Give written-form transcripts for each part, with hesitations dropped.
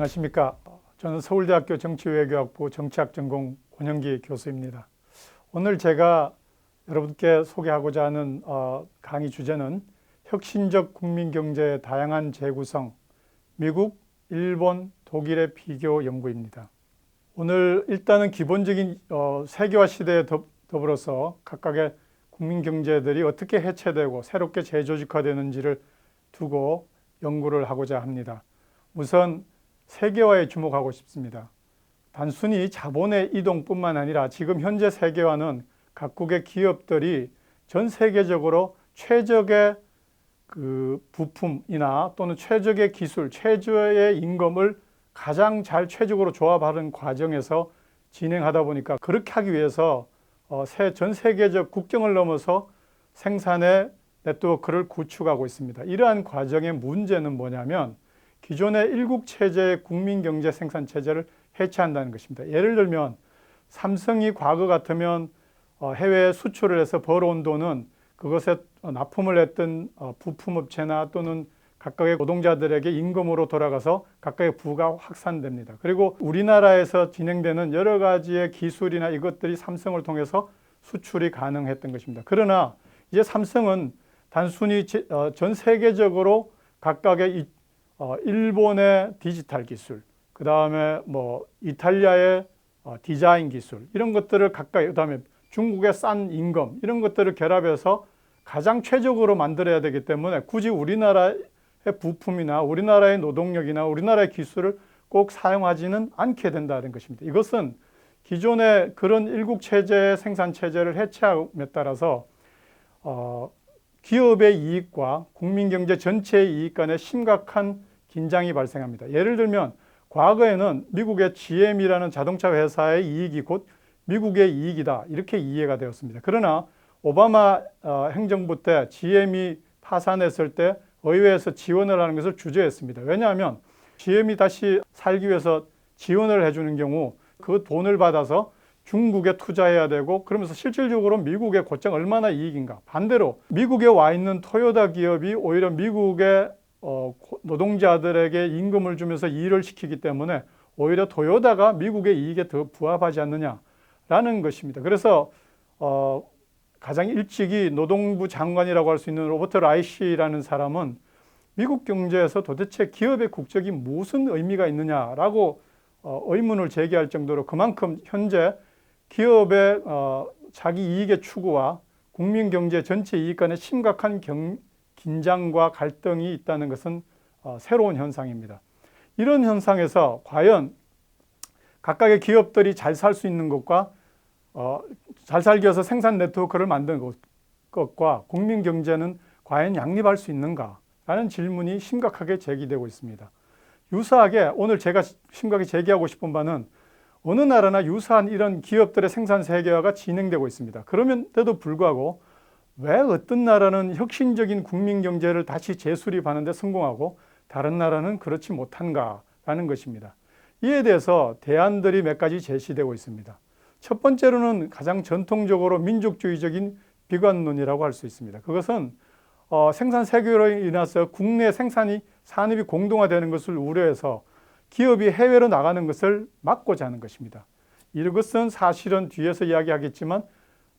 안녕하십니까. 저는 서울대학교 정치외교학부 정치학 전공 권영기 교수입니다. 오늘 제가 여러분께 소개하고자 하는 강의 주제는 혁신적 국민경제의 다양한 재구성, 미국, 일본, 독일의 비교 연구입니다. 오늘 일단은 기본적인 세계화 시대에 더불어서 각각의 국민경제들이 어떻게 해체되고 새롭게 재조직화되는지를 두고 연구를 하고자 합니다. 우선 세계화에 주목하고 싶습니다. 단순히 자본의 이동뿐만 아니라 지금 현재 세계화는 각국의 기업들이 전 세계적으로 최적의 부품이나 또는 최적의 기술, 최저의 임금을 가장 잘 최적으로 조합하는 과정에서 진행하다 보니까 그렇게 하기 위해서 전 세계적 국경을 넘어서 생산의 네트워크를 구축하고 있습니다. 이러한 과정의 문제는 뭐냐면 기존의 일국체제의 국민경제 생산체제를 해체한다는 것입니다. 예를 들면 삼성이 과거 같으면 해외에 수출을 해서 벌어온 돈은 그것에 납품을 했던 부품업체나 또는 각각의 노동자들에게 임금으로 돌아가서 각각의 부가 확산됩니다. 그리고 우리나라에서 진행되는 여러 가지의 기술이나 이것들이 삼성을 통해서 수출이 가능했던 것입니다. 그러나 이제 삼성은 단순히 전 세계적으로 각각의 일본의 디지털 기술, 그 다음에 이탈리아의 디자인 기술, 이런 것들을 각각, 그 다음에 중국의 싼 임금, 이런 것들을 결합해서 가장 최적으로 만들어야 되기 때문에 굳이 우리나라의 부품이나 우리나라의 노동력이나 우리나라의 기술을 꼭 사용하지는 않게 된다는 것입니다. 이것은 기존의 그런 일국체제의 생산체제를 해체함에 따라서 기업의 이익과 국민경제 전체의 이익 간에 심각한 긴장이 발생합니다. 예를 들면 과거에는 미국의 GM이라는 자동차 회사의 이익이 곧 미국의 이익이다, 이렇게 이해가 되었습니다. 그러나 오바마 행정부 때 GM이 파산했을 때 의회에서 지원을 하는 것을 주저했습니다. 왜냐하면 GM이 다시 살기 위해서 지원을 해주는 경우 그 돈을 받아서 중국에 투자해야 되고, 그러면서 실질적으로 미국의 곧장 얼마나 이익인가. 반대로 미국에 와 있는 토요타 기업이 오히려 미국의 노동자들에게 임금을 주면서 일을 시키기 때문에 오히려 토요타가 미국의 이익에 더 부합하지 않느냐라는 것입니다. 그래서 가장 일찍이 노동부 장관이라고 할 수 있는 로버트 라이시라는 사람은 미국 경제에서 도대체 기업의 국적이 무슨 의미가 있느냐라고 의문을 제기할 정도로 그만큼 현재 기업의 자기 이익의 추구와 국민 경제 전체 이익 간의 심각한 긴장과 갈등이 있다는 것은 새로운 현상입니다. 이런 현상에서 과연 각각의 기업들이 잘 살 수 있는 것과 잘 살기 위해서 생산 네트워크를 만드는 것과 국민 경제는 과연 양립할 수 있는가라는 질문이 심각하게 제기되고 있습니다. 유사하게 오늘 제가 심각하게 제기하고 싶은 바는 어느 나라나 유사한 이런 기업들의 생산 세계화가 진행되고 있습니다. 그럼에도 불구하고 왜 어떤 나라는 혁신적인 국민 경제를 다시 재수립하는 데 성공하고 다른 나라는 그렇지 못한가라는 것입니다. 이에 대해서 대안들이 몇 가지 제시되고 있습니다. 첫 번째로는 가장 전통적으로 민족주의적인 비관론이라고 할 수 있습니다. 그것은 생산 세계화로 인해서 국내 산업이 공동화되는 것을 우려해서 기업이 해외로 나가는 것을 막고자 하는 것입니다. 이것은 사실은 뒤에서 이야기하겠지만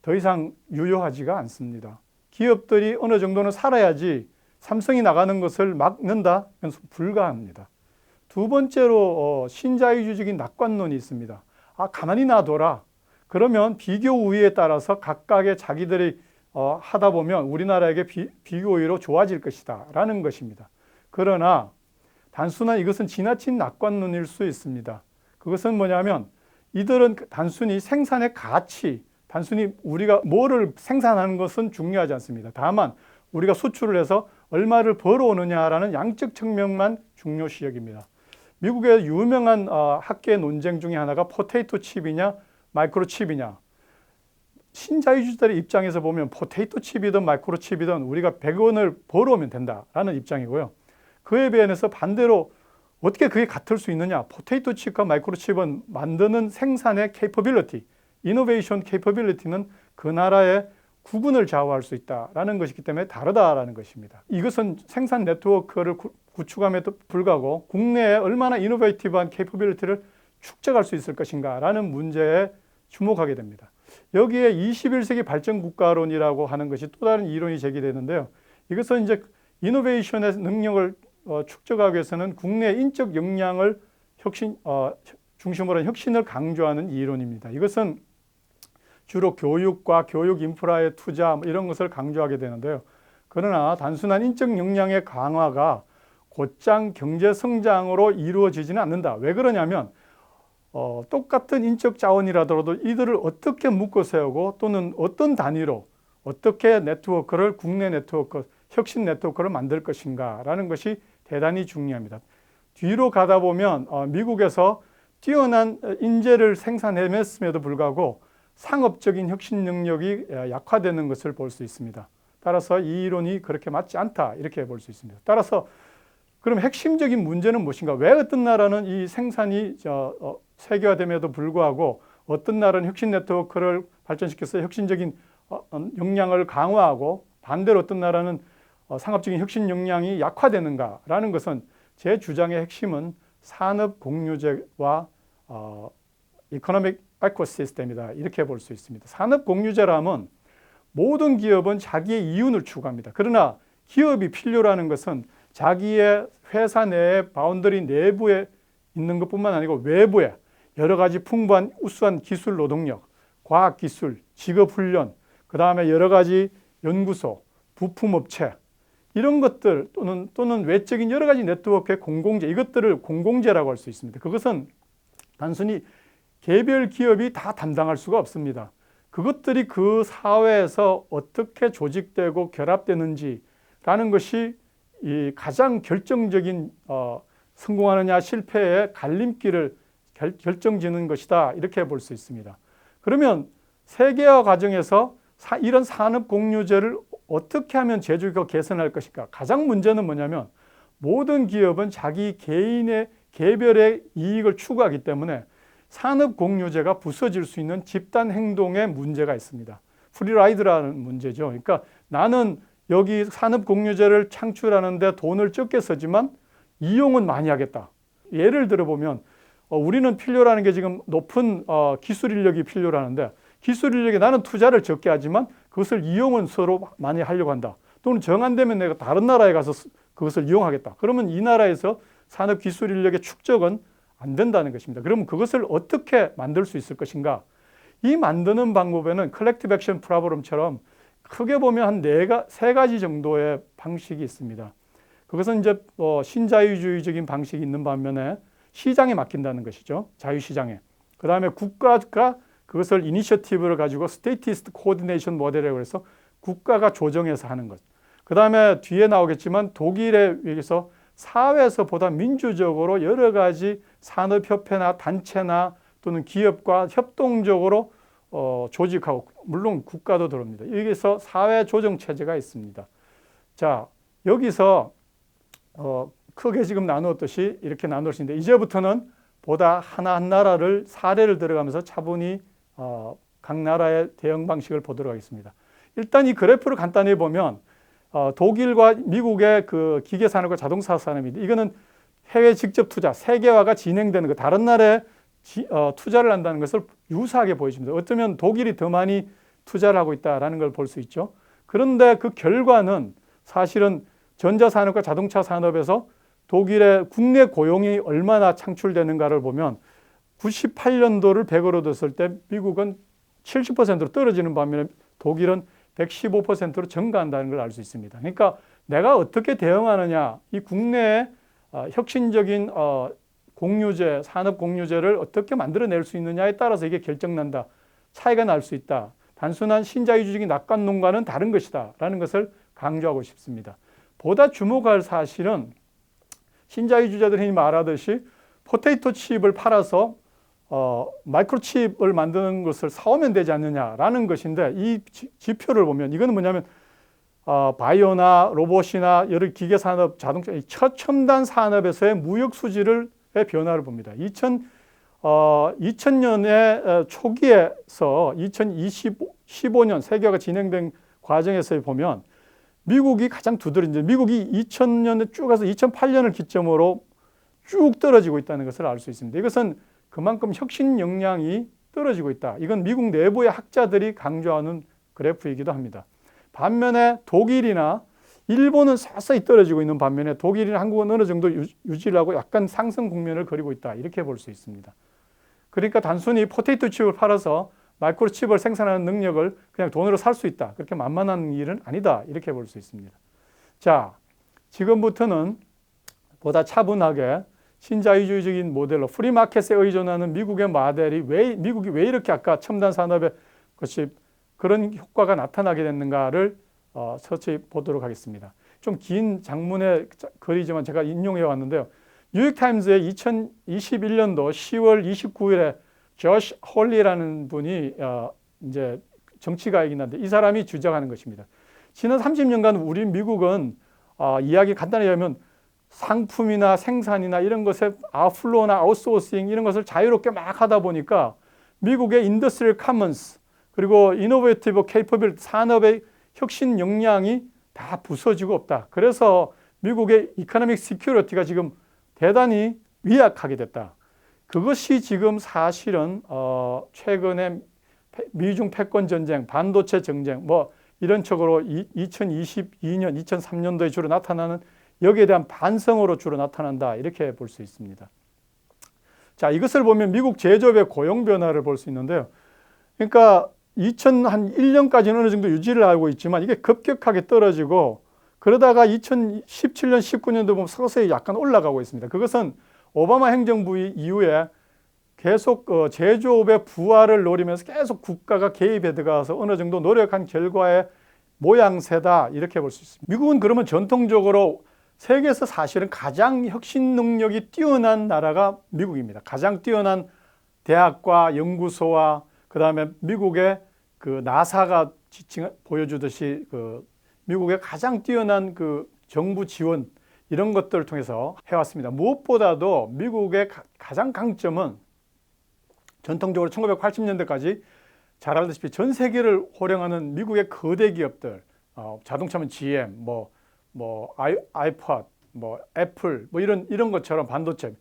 더 이상 유효하지가 않습니다. 기업들이 어느 정도는 살아야지 삼성이 나가는 것을 막는다? 그건 불가합니다. 두 번째로 신자유주의적인 낙관론이 있습니다. 가만히 놔둬라. 그러면 비교 우위에 따라서 각각의 자기들이 하다 보면 우리나라에게 비교 우위로 좋아질 것이다 라는 것입니다. 그러나 단순한 이것은 지나친 낙관론일 수 있습니다. 그것은 뭐냐면 이들은 단순히 생산의 가치, 단순히 우리가 뭐를 생산하는 것은 중요하지 않습니다. 다만 우리가 수출을 해서 얼마를 벌어오느냐라는 양적 측면만 중요시 여깁니다. 미국의 유명한 학계 논쟁 중에 하나가 포테이토 칩이냐 마이크로 칩이냐. 신자유주의자의 입장에서 보면 포테이토 칩이든 마이크로 칩이든 우리가 100원을 벌어오면 된다라는 입장이고요. 그에 비해서 반대로 어떻게 그게 같을 수 있느냐. 포테이토 칩과 마이크로 칩은 만드는 생산의 capability, 이노베이션 capability는 그 나라의 구분을 좌우할 수 있다라는 것이기 때문에 다르다라는 것입니다. 이것은 생산 네트워크를 구축함에도 불구하고 국내에 얼마나 이노베이티브한 캐퍼빌리티를 축적할 수 있을 것인가라는 문제에 주목하게 됩니다. 여기에 21세기 발전 국가론이라고 하는 것이 또 다른 이론이 제기되는데요. 이것은 이제 이노베이션의 능력을 축적하기 위해서는 국내 인적 역량을 중심으로 한 혁신을 강조하는 이론입니다. 이것은 주로 교육과 교육 인프라의 투자 이런 것을 강조하게 되는데요. 그러나 단순한 인적 역량의 강화가 곧장 경제 성장으로 이루어지지는 않는다. 왜 그러냐면 똑같은 인적 자원이라더라도 이들을 어떻게 묶어 세우고 또는 어떤 단위로 어떻게 네트워크를 국내 네트워크, 혁신 네트워크를 만들 것인가라는 것이 대단히 중요합니다. 뒤로 가다 보면 미국에서 뛰어난 인재를 생산해냈음에도 불구하고 상업적인 혁신 능력이 약화되는 것을 볼 수 있습니다. 따라서 이 이론이 그렇게 맞지 않다 이렇게 볼 수 있습니다. 따라서 그럼 핵심적인 문제는 무엇인가? 왜 어떤 나라는 이 생산이 세계화됨에도 불구하고 어떤 나라는 혁신 네트워크를 발전시켜서 혁신적인 역량을 강화하고 반대로 어떤 나라는 상업적인 혁신 역량이 약화되는가라는 것은 제 주장의 핵심은 산업 공유제와 이코노믹 에코시스템이다 이렇게 볼 수 있습니다. 산업 공유제라면 모든 기업은 자기의 이윤을 추구합니다. 그러나 기업이 필요라는 것은 자기의 회사 내의 바운더리 내부에 있는 것뿐만 아니고 외부에 여러 가지 풍부한 우수한 기술 노동력, 과학기술, 직업훈련, 그 다음에 여러 가지 연구소, 부품업체 이런 것들 또는 외적인 여러 가지 네트워크의 공공재 이것들을 공공재라고 할 수 있습니다. 그것은 단순히 개별 기업이 다 담당할 수가 없습니다. 그것들이 그 사회에서 어떻게 조직되고 결합되는지라는 것이 이 가장 결정적인 성공하느냐 실패의 갈림길을 결정짓는 것이다 이렇게 볼 수 있습니다. 그러면 세계화 과정에서 이런 산업 공유제를 어떻게 하면 제조기가 개선할 것인가? 가장 문제는 뭐냐면 모든 기업은 자기 개인의 개별의 이익을 추구하기 때문에 산업 공유제가 부서질 수 있는 집단 행동에 문제가 있습니다. 프리라이드라는 문제죠. 그러니까 나는 여기 산업 공유제를 창출하는데 돈을 적게 쓰지만 이용은 많이 하겠다. 예를 들어보면 우리는 필요라는 게 지금 높은 기술 인력이 필요라는데 기술 인력에 나는 투자를 적게 하지만 그것을 이용은 서로 많이 하려고 한다. 또는 정안되면 내가 다른 나라에 가서 그것을 이용하겠다. 그러면 이 나라에서 산업 기술 인력의 축적은 안 된다는 것입니다. 그러면 그것을 어떻게 만들 수 있을 것인가? 이 만드는 방법에는 컬렉티브 액션 프로그램처럼 크게 보면 한 세 가지 정도의 방식이 있습니다. 그것은 이제 신자유주의적인 방식이 있는 반면에 시장에 맡긴다는 것이죠. 자유시장에. 그 다음에 국가가 그것을 이니셔티브를 가지고 스테이티스트 코디네이션 모델이라고 해서 국가가 조정해서 하는 것. 그 다음에 뒤에 나오겠지만 독일에 의해서 사회에서 보다 민주적으로 여러 가지 산업협회나 단체나 또는 기업과 협동적으로 조직하고 물론 국가도 들어옵니다. 여기서 사회조정체제가 있습니다. 자, 여기서 크게 지금 나누었듯이 이렇게 나눌 수 있는데 이제부터는 보다 한 나라를 사례를 들어가면서 차분히 각 나라의 대응 방식을 보도록 하겠습니다. 일단 이 그래프를 간단히 보면 독일과 미국의 그 기계산업과 자동차 산업인데 이거는 해외 직접 투자, 세계화가 진행되는 거 다른 나라에 투자를 한다는 것을 유사하게 보여줍니다. 어쩌면 독일이 더 많이 투자를 하고 있다는 걸 볼 수 있죠. 그런데 그 결과는 사실은 전자산업과 자동차 산업에서 독일의 국내 고용이 얼마나 창출되는가를 보면 98년도를 100으로 뒀을 때 미국은 70%로 떨어지는 반면에 독일은 115%로 증가한다는 걸 알 수 있습니다. 그러니까 내가 어떻게 대응하느냐, 이 국내의 혁신적인 공유제, 산업 공유제를 어떻게 만들어낼 수 있느냐에 따라서 이게 결정난다. 차이가 날 수 있다. 단순한 신자유주의적인 낙관론과는 다른 것이다. 라는 것을 강조하고 싶습니다. 보다 주목할 사실은 신자유주의자들이 말하듯이 포테이토 칩을 팔아서 마이크로칩을 만드는 것을 사오면 되지 않느냐라는 것인데 이 지표를 보면 이거는 뭐냐면 바이오나 로봇이나 여러 기계산업, 자동차, 최첨단 산업에서의 무역 수지의 변화를 봅니다. 2000년의 초기에서 2015년 세계화가 진행된 과정에서 보면 미국이 가장 두드러진데 미국이 2000년에 쭉 가서 2008년을 기점으로 쭉 떨어지고 있다는 것을 알 수 있습니다. 이것은 그만큼 혁신 역량이 떨어지고 있다. 이건 미국 내부의 학자들이 강조하는 그래프이기도 합니다. 반면에 독일이나 일본은 서서히 떨어지고 있는 반면에 독일이나 한국은 어느 정도 유지를 하고 약간 상승 국면을 그리고 있다. 이렇게 볼 수 있습니다. 그러니까 단순히 포테이토 칩을 팔아서 마이크로칩을 생산하는 능력을 그냥 돈으로 살 수 있다. 그렇게 만만한 일은 아니다. 이렇게 볼 수 있습니다. 자, 지금부터는 보다 차분하게 신자유주의적인 모델로 프리마켓에 의존하는 미국의 모델이 미국이 왜 이렇게 아까 첨단 산업의 것이 그런 효과가 나타나게 됐는가를 서서히 보도록 하겠습니다. 좀 긴 장문의 글이지만 제가 인용해 왔는데요. 뉴욕타임즈의 2021년도 10월 29일에 조시 홀리라는 분이 이제 정치가이긴 한데 이 사람이 주장하는 것입니다. 지난 30년간 우리 미국은 이야기 간단히 하면 상품이나 생산이나 이런 것에 아웃플로우나 아웃소싱 이런 것을 자유롭게 막 하다 보니까 미국의 인더스트리얼 커먼스 그리고 이노베이티브 케이퍼빌 산업의 혁신 역량이 다 부서지고 없다. 그래서 미국의 이코노믹 시큐리티가 지금 대단히 위약하게 됐다. 그것이 지금 사실은 최근에 미중 패권 전쟁, 반도체 전쟁 뭐 이런 쪽으로 2022년, 2003년도에 주로 나타나는 여기에 대한 반성으로 주로 나타난다. 이렇게 볼 수 있습니다. 자, 이것을 보면 미국 제조업의 고용 변화를 볼 수 있는데요. 그러니까 2001년까지는 어느 정도 유지를 하고 있지만 이게 급격하게 떨어지고 그러다가 2017년, 19년도 보면 서서히 약간 올라가고 있습니다. 그것은 오바마 행정부 이후에 계속 제조업의 부활을 노리면서 계속 국가가 개입해 들어가서 어느 정도 노력한 결과의 모양새다 이렇게 볼 수 있습니다. 미국은 그러면 전통적으로 세계에서 사실은 가장 혁신 능력이 뛰어난 나라가 미국입니다. 가장 뛰어난 대학과 연구소와 그다음에 미국의 그 나사가 보여주듯이 그 미국의 가장 뛰어난 그 정부 지원 이런 것들을 통해서 해왔습니다. 무엇보다도 미국의 가장 강점은 전통적으로 1980년대까지 잘 알다시피 전 세계를 호령하는 미국의 거대 기업들, 자동차면 GM, 아이팟, 애플, 이런 것처럼 반도체.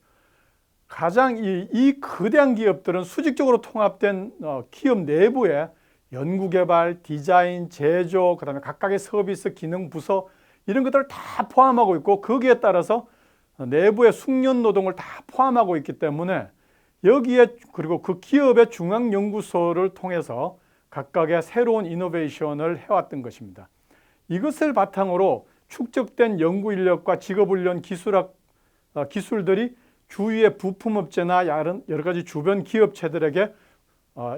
가장 이 거대한 기업들은 수직적으로 통합된 기업 내부에 연구개발, 디자인, 제조, 그다음에 각각의 서비스, 기능, 부서 이런 것들을 다 포함하고 있고 거기에 따라서 내부의 숙련 노동을 다 포함하고 있기 때문에 여기에 그리고 그 기업의 중앙연구소를 통해서 각각의 새로운 이노베이션을 해왔던 것입니다. 이것을 바탕으로 축적된 연구인력과 직업훈련 기술들이 주위의 부품업체나 여러 가지 주변 기업체들에게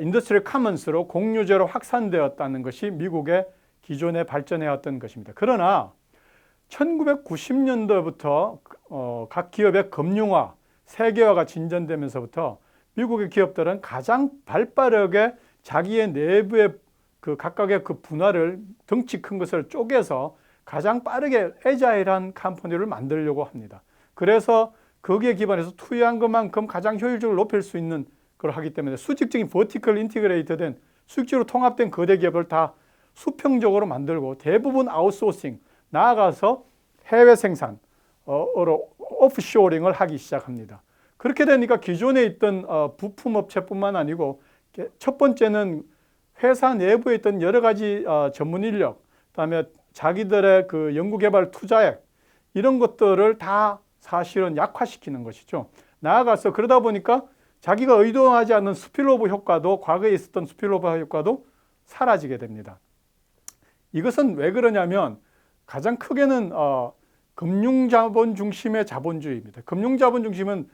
인더스트리얼 커먼스로 공유제로 확산되었다는 것이 미국의 기존에 발전해왔던 것입니다. 그러나 1990년도부터 각 기업의 금융화, 세계화가 진전되면서부터 미국의 기업들은 가장 발빠르게 자기의 내부의 그 각각의 그 분화를 덩치 큰 것을 쪼개서 가장 빠르게 애자일한 컴퍼니를 만들려고 합니다. 그래서 거기에 기반해서 투여한 것만큼 가장 효율적으로 높일 수 있는 걸 하기 때문에 수직적인 버티컬 인티그레이트된 수직적으로 통합된 거대 기업을 다 수평적으로 만들고 대부분 아웃소싱 나아가서 해외 생산 오프쇼링을 하기 시작합니다. 그렇게 되니까 기존에 있던 부품업체뿐만 아니고 첫 번째는 회사 내부에 있던 여러 가지 전문 인력, 그다음에 자기들의 그 연구개발 투자액 이런 것들을 다 사실은 약화시키는 것이죠. 나아가서 그러다 보니까 자기가 의도하지 않는 스필오버 효과도 과거에 있었던 스필오버 효과도 사라지게 됩니다. 이것은 왜 그러냐면 가장 크게는 금융자본 중심의 자본주의입니다. 금융자본 중심은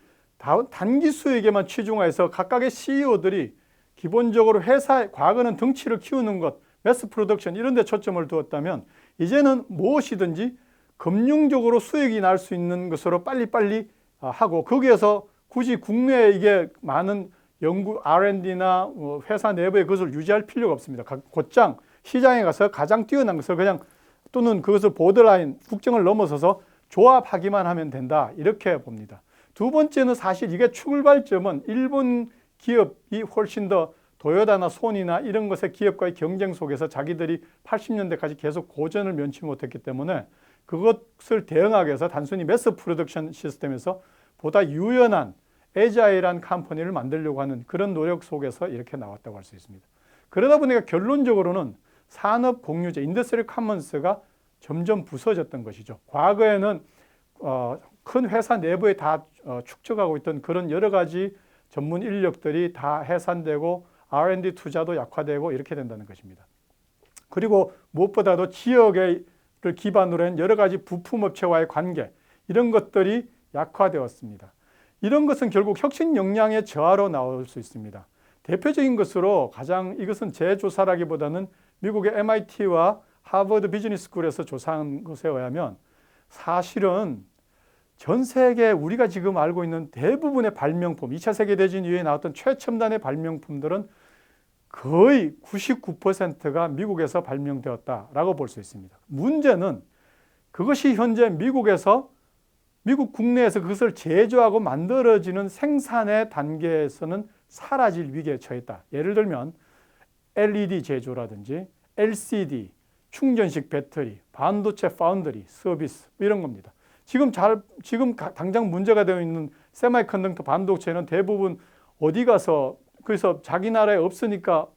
단기 수익에만 치중해서 각각의 CEO들이 기본적으로 회사의 과거는 덩치를 키우는 것, 매스 프로덕션 이런 데 초점을 두었다면 이제는 무엇이든지 금융적으로 수익이 날 수 있는 것으로 빨리빨리 하고 거기에서 굳이 국내에 이게 많은 연구 R&D나 회사 내부에 그것을 유지할 필요가 없습니다. 곧장 시장에 가서 가장 뛰어난 것을 그냥 또는 그것을 보더라인 국정을 넘어서서 조합하기만 하면 된다 이렇게 봅니다. 두 번째는 사실 이게 출발점은 일본 기업이 훨씬 더 도요타나 소니나 이런 것의 기업과의 경쟁 속에서 자기들이 80년대까지 계속 고전을 면치 못했기 때문에 그것을 대응하기 위해서 단순히 매스 프로덕션 시스템에서 보다 유연한 애자일한 컴퍼니를 만들려고 하는 그런 노력 속에서 이렇게 나왔다고 할 수 있습니다. 그러다 보니까 결론적으로는 산업 공유제, 인더스트리 커먼스가 점점 부서졌던 것이죠. 과거에는 큰 회사 내부에 다 축적하고 있던 그런 여러 가지 전문 인력들이 다 해산되고 R&D 투자도 약화되고 이렇게 된다는 것입니다. 그리고 무엇보다도 지역을 기반으로 한 여러 가지 부품업체와의 관계, 이런 것들이 약화되었습니다. 이런 것은 결국 혁신 역량의 저하로 나올 수 있습니다. 대표적인 것으로 가장, 이것은 제 조사라기보다는 미국의 MIT와 하버드 비즈니스 스쿨에서 조사한 것에 의하면 사실은 전 세계 우리가 지금 알고 있는 대부분의 발명품, 2차 세계대전 이후에 나왔던 최첨단의 발명품들은 거의 99%가 미국에서 발명되었다라고 볼 수 있습니다. 문제는 그것이 현재 미국 국내에서 그것을 제조하고 만들어지는 생산의 단계에서는 사라질 위기에 처했다. 예를 들면 LED 제조라든지 LCD, 충전식 배터리, 반도체 파운드리, 서비스 이런 겁니다. 지금 당장 문제가 되어 있는 세미컨덕터 반도체는 대부분 어디 가서, 그래서 자기 나라에 없으니까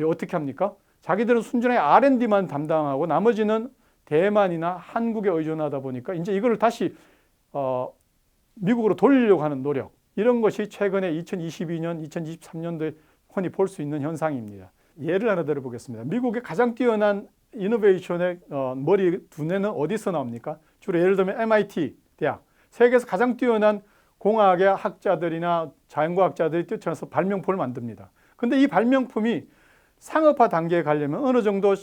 어떻게 합니까? 자기들은 순전히 R&D만 담당하고 나머지는 대만이나 한국에 의존하다 보니까 이제 이걸 다시 미국으로 돌리려고 하는 노력, 이런 것이 최근에 2022년, 2023년도에 흔히 볼 수 있는 현상입니다. 예를 하나 들어보겠습니다. 미국의 가장 뛰어난 이노베이션의 머리 두뇌는 어디서 나옵니까? 주로 예를 들면 MIT 대학, 세계에서 가장 뛰어난 공학의 학자들이나 자연과학자들이 뛰쳐나서 발명품을 만듭니다. 근데 이 발명품이 상업화 단계에 가려면 어느 정도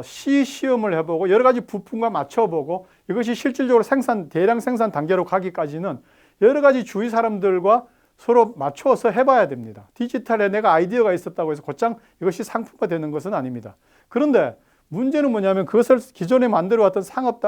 시험을 해보고 여러 가지 부품과 맞춰보고 이것이 실질적으로 대량 생산 단계로 가기까지는 여러 가지 주위 사람들과 서로 맞춰서 해봐야 됩니다. 디지털에 내가 아이디어가 있었다고 해서 곧장 이것이 상품화 되는 것은 아닙니다. 그런데 문제는 뭐냐면 그것을 기존에 만들어왔던 상업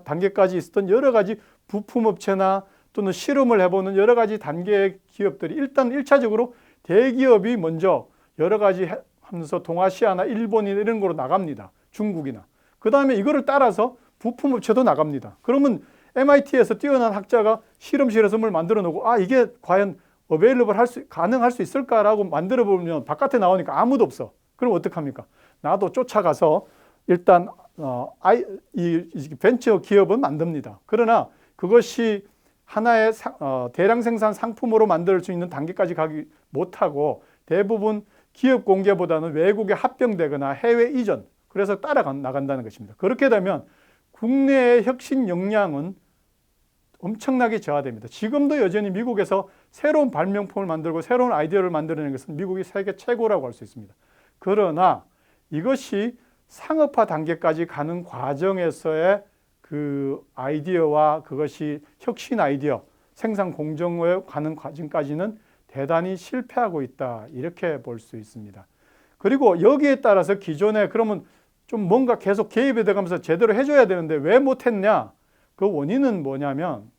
단계까지 있었던 여러 가지 부품업체나 또는 실험을 해보는 여러 가지 단계의 기업들이 일단 1차적으로 대기업이 먼저 여러 가지 하면서 동아시아나 일본이나 이런 거로 나갑니다. 중국이나. 그 다음에 이거를 따라서 부품업체도 나갑니다. 그러면 MIT에서 뛰어난 학자가 실험실에서 뭘 만들어 놓고 이게 과연 가능할 수 있을까라고 만들어 보면 바깥에 나오니까 아무도 없어. 그럼 어떡합니까? 나도 쫓아가서 일단 이 벤처 기업은 만듭니다. 그러나 그것이 하나의 대량 생산 상품으로 만들 수 있는 단계까지 가기 못하고 대부분 기업 공개보다는 외국에 합병되거나 해외 이전, 그래서 나간다는 것입니다. 그렇게 되면 국내의 혁신 역량은 엄청나게 저하됩니다. 지금도 여전히 미국에서 새로운 발명품을 만들고 새로운 아이디어를 만들어내는 것은 미국이 세계 최고라고 할 수 있습니다. 그러나 이것이 상업화 단계까지 가는 과정에서의 그 아이디어와 그것이 혁신 아이디어, 생산 공정에 가는 과정까지는 대단히 실패하고 있다, 이렇게 볼 수 있습니다. 그리고 여기에 따라서 기존에 그러면 좀 뭔가 계속 개입이 돼가면서 제대로 해줘야 되는데 왜 못했냐? 그 원인은 뭐냐면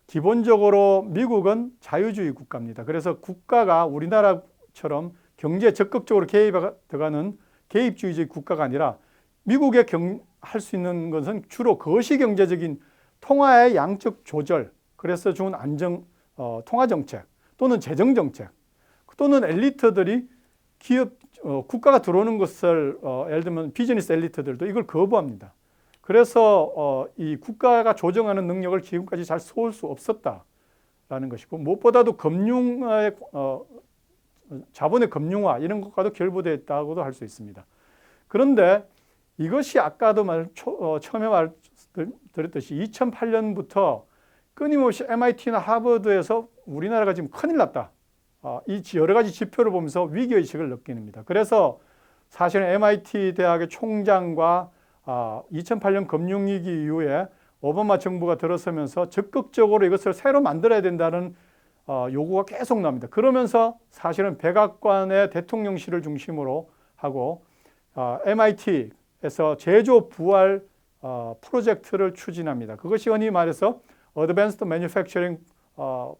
기본적으로 미국은 자유주의 국가입니다. 그래서 국가가 우리나라처럼 경제에 적극적으로 들어가는 개입주의적 국가가 아니라 미국에 할 수 있는 것은 주로 거시경제적인 통화의 양적 조절, 그래서 좋은 통화정책 또는 재정정책 또는 엘리트들이 국가가 들어오는 것을 예를 들면 비즈니스 엘리트들도 이걸 거부합니다. 그래서 이 국가가 조정하는 능력을 지금까지 잘 쏠 수 없었다라는 것이고 무엇보다도 자본의 금융화 이런 것과도 결부되어 있다고도 할 수 있습니다. 그런데 이것이 아까도 처음에 말드렸듯이 2008년부터 끊임없이 MIT나 하버드에서 우리나라가 지금 큰일 났다. 이 여러 가지 지표를 보면서 위기의식을 느낍니다. 그래서 사실은 MIT 대학의 총장과 2008년 금융위기 이후에 오바마 정부가 들어서면서 적극적으로 이것을 새로 만들어야 된다는 요구가 계속 나옵니다. 그러면서 사실은 백악관의 대통령실을 중심으로 하고 MIT에서 제조 부활 프로젝트를 추진합니다. 그것이 흔히 말해서 Advanced Manufacturing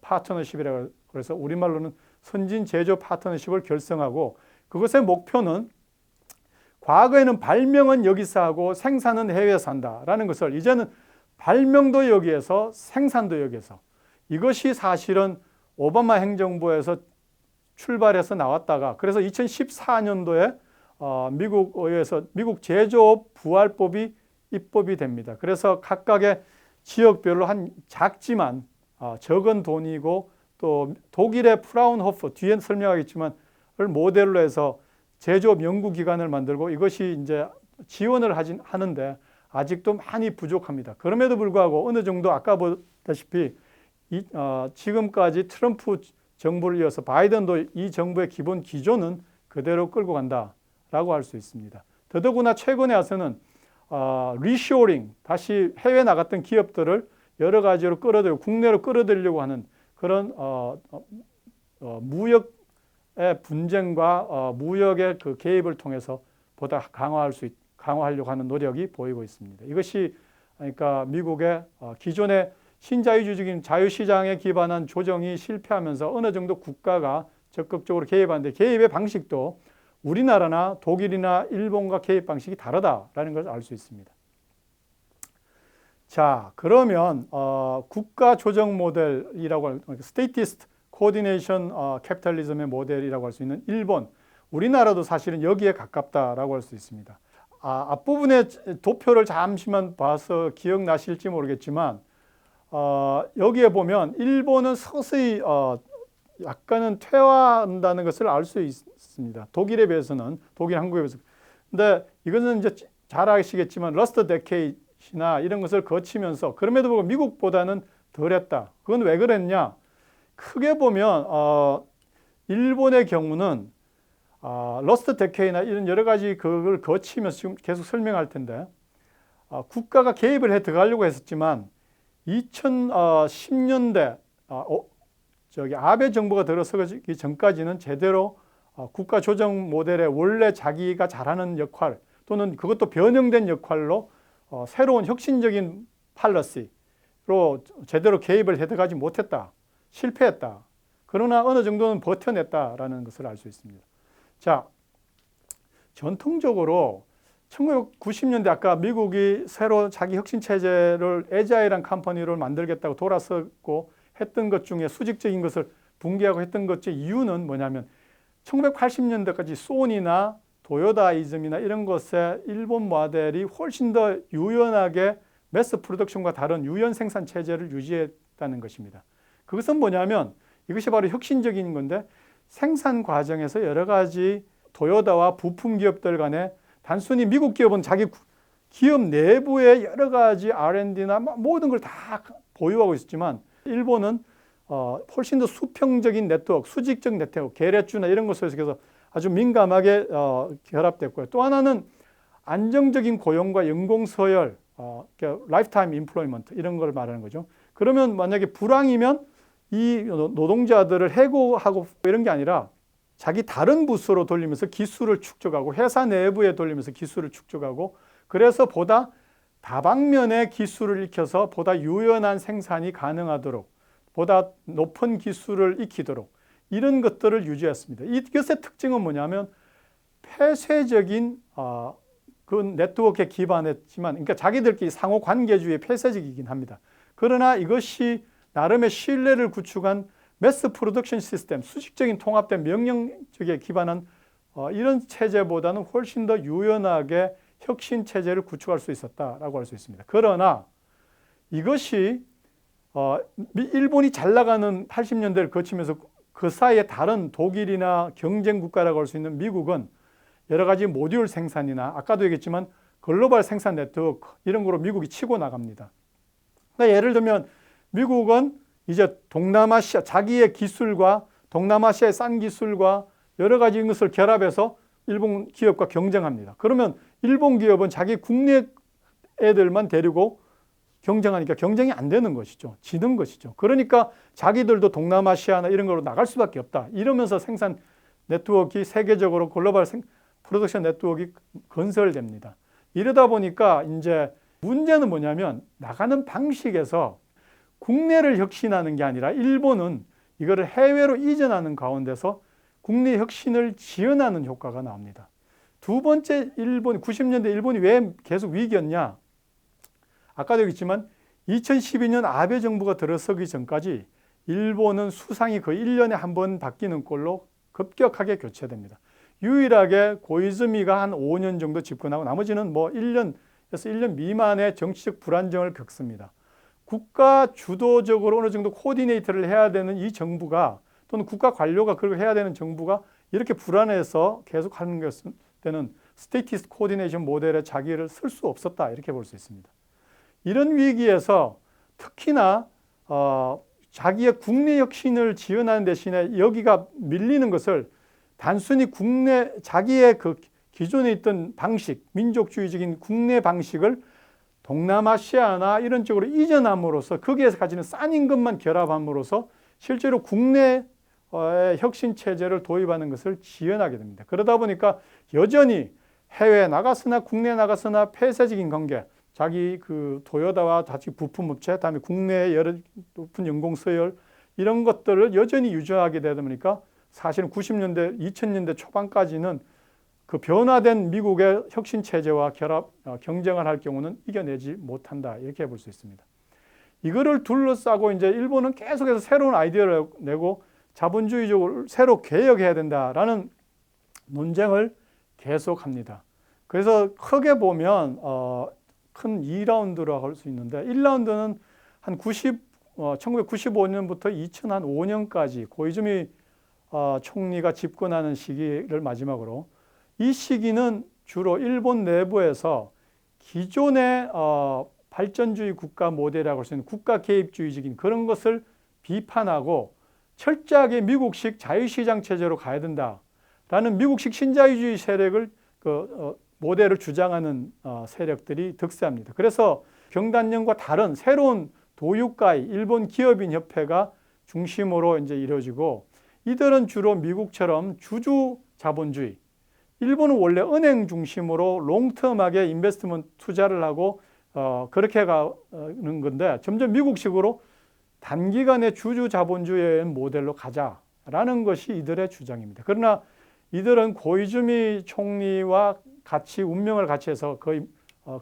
파트너십이라고 그래서 우리말로는 선진 제조 파트너십을 결성하고 그것의 목표는 과거에는 발명은 여기서 하고 생산은 해외에서 한다라는 것을 이제는 발명도 여기에서 생산도 여기에서 이것이 사실은 오바마 행정부에서 출발해서 나왔다가 그래서 2014년도에 미국 의회에서 미국 제조업 부활법이 입법이 됩니다. 그래서 각각의 지역별로 한 작지만 적은 돈이고 또 독일의 프라운호퍼 뒤에 설명하겠지만 을 모델로 해서 제조업 연구기관을 만들고 이것이 이제 지원을 하는데 아직도 많이 부족합니다. 그럼에도 불구하고 어느 정도 아까 보다시피 지금까지 트럼프 정부를 이어서 바이든도 이 정부의 기본 기조는 그대로 끌고 간다라고 할 수 있습니다. 더더구나 최근에 와서는 리쇼링, 다시 해외 나갔던 기업들을 여러 가지로 끌어들이고 국내로 끌어들이려고 하는 그런 무역의 분쟁과 무역의 그 개입을 통해서 보다 강화하려고 하는 노력이 보이고 있습니다. 이것이 그러니까 미국의 기존의 신자유주의적인 자유시장에 기반한 조정이 실패하면서 어느 정도 국가가 적극적으로 개입하는데 개입의 방식도 우리나라나 독일이나 일본과 개입 방식이 다르다라는 걸 알 수 있습니다. 자, 그러면 국가 조정 모델이라고 할 스테이티스트 코디네이션 캐피탈리즘의 모델이라고 할 수 있는 일본, 우리나라도 사실은 여기에 가깝다라고 할 수 있습니다. 앞부분에 도표를 잠시만 봐서 기억나실지 모르겠지만 여기에 보면 일본은 서서히 약간은 퇴화한다는 것을 알 수 있습니다. 독일에 비해서는, 독일, 한국에 비해서. 근데 이것은 이제 잘 아시겠지만 러스트 데케이나 이런 것을 거치면서 그럼에도 불구하고 미국보다는 덜했다. 그건 왜 그랬냐? 크게 보면 일본의 경우는 러스트 데케이나 이런 여러 가지 그걸 거치면서 지금 계속 설명할 텐데 국가가 개입을 해 들어가려고 했었지만 2010년대 아베 정부가 들어서기 전까지는 제대로 국가 조정 모델에 원래 자기가 잘하는 역할 또는 그것도 변형된 역할로 새로운 혁신적인 팔러시로 제대로 개입을 해 들어가지 못했다. 실패했다. 그러나 어느 정도는 버텨냈다라는 것을 알 수 있습니다. 자, 전통적으로 1990년대 아까 미국이 새로 자기 혁신 체제를 에자일한 컴퍼니를 만들겠다고 돌아섰고 했던 것 중에 수직적인 것을 붕괴하고 했던 것 중에 이유는 뭐냐면 1980년대까지 소니나 도요다이즘이나 이런 것에 일본 모델이 훨씬 더 유연하게 매스 프로덕션과 다른 유연 생산 체제를 유지했다는 것입니다. 그것은 뭐냐면 이것이 바로 혁신적인 건데 생산 과정에서 여러 가지 도요다와 부품 기업들 간에 단순히 미국 기업은 자기 기업 내부에 여러 가지 R&D나 모든 걸 다 보유하고 있었지만 일본은 훨씬 더 수평적인 네트워크, 수직적 네트워크, 계列주나 이런 것에 속에서 아주 민감하게 결합됐고요. 또 하나는 안정적인 고용과 연공 서열, 라이프타임 임플로이먼트 이런 걸 말하는 거죠. 그러면 만약에 불황이면 이 노동자들을 해고하고 이런 게 아니라 자기 다른 부서로 돌리면서 기술을 축적하고 회사 내부에 돌리면서 기술을 축적하고 그래서 보다 다방면의 기술을 익혀서 보다 유연한 생산이 가능하도록 보다 높은 기술을 익히도록 이런 것들을 유지했습니다. 이것의 특징은 뭐냐면 폐쇄적인 그 네트워크에 기반했지만 그러니까 자기들끼리 상호 관계주의의 폐쇄적이긴 합니다. 그러나 이것이 나름의 신뢰를 구축한 매스 프로덕션 시스템, 수직적인 통합된 명령적에 기반한 이런 체제보다는 훨씬 더 유연하게 혁신 체제를 구축할 수 있었다라고 할 수 있습니다. 그러나 이것이 일본이 잘 나가는 80년대를 거치면서 그 사이에 다른 독일이나 경쟁 국가라고 할 수 있는 미국은 여러 가지 모듈 생산이나 아까도 얘기했지만 글로벌 생산 네트워크 이런 거로 미국이 치고 나갑니다. 그러니까 예를 들면 미국은 이제 동남아시아 자기의 기술과 동남아시아의 싼 기술과 여러 가지 것을 결합해서 일본 기업과 경쟁합니다. 그러면 일본 기업은 자기 국내 애들만 데리고 경쟁하니까 경쟁이 안 되는 것이죠. 지는 것이죠. 그러니까 자기들도 동남아시아나 이런 걸로 나갈 수밖에 없다. 이러면서 생산 네트워크가 세계적으로 글로벌 프로덕션 네트워크가 건설됩니다. 이러다 보니까 이제 문제는 뭐냐면 나가는 방식에서 국내를 혁신하는 게 아니라 일본은 이거를 해외로 이전하는 가운데서 국내 혁신을 지원하는 효과가 나옵니다. 두 번째, 90년대 일본이 왜 계속 위기였냐? 아까도 얘기했지만 2012년 아베 정부가 들어서기 전까지 일본은 수상이 거의 1년에 한 번 바뀌는 꼴로 급격하게 교체됩니다. 유일하게 고이즈미가 한 5년 정도 집권하고 나머지는 뭐 1년에서 1년 미만의 정치적 불안정을 겪습니다. 국가 주도적으로 어느 정도 코디네이터를 해야 되는 이 정부가 또는 국가 관료가 그걸 해야 되는 정부가 이렇게 불안해서 계속 하는 것은 때는 스테이티스 코디네이션 모델에 자기를 쓸 수 없었다 이렇게 볼 수 있습니다. 이런 위기에서 특히나 자기의 국내 혁신을 지원하는 대신에 여기가 밀리는 것을 단순히 국내 자기의 그 기존에 있던 방식, 민족주의적인 국내 방식을 동남아시아나 이런 쪽으로 이전함으로써 거기에서 가지는 싼 임금만 결합함으로써 실제로 국내의 혁신 체제를 도입하는 것을 지연하게 됩니다. 그러다 보니까 여전히 해외에 나갔으나 국내에 나갔으나 폐쇄적인 관계, 자기 그 토요다와 같이 부품업체, 다음에 국내의 여러 높은 연공 서열 이런 것들을 여전히 유지하게 되다 보니까 사실은 90년대, 2000년대 초반까지는 그 변화된 미국의 혁신 체제와 경쟁을 할 경우는 이겨내지 못한다 이렇게 볼 수 있습니다. 이거를 둘러싸고 이제 일본은 계속해서 새로운 아이디어를 내고 자본주의적으로 새로 개혁해야 된다라는 논쟁을 계속합니다. 그래서 크게 보면 큰 2라운드라고 할 수 있는데 1라운드는 한 1995년부터 2005년까지 고이즈미 총리가 집권하는 시기를 마지막으로 이 시기는 주로 일본 내부에서 기존의 발전주의 국가 모델이라고 할 수 있는 국가 개입주의적인 그런 것을 비판하고 철저하게 미국식 자유시장 체제로 가야 된다라는 미국식 신자유주의 세력을 모델을 주장하는 세력들이 득세합니다. 그래서 경단련과 다른 새로운 도유가의 일본 기업인 협회가 중심으로 이제 이루어지고 이들은 주로 미국처럼 주주 자본주의, 일본은 원래 은행 중심으로 롱텀하게 인베스트먼트 투자를 하고 그렇게 가는 건데 점점 미국식으로 단기간의 주주 자본주의 모델로 가자라는 것이 이들의 주장입니다. 그러나 이들은 고이즈미 총리와 같이 운명을 같이 해서 거의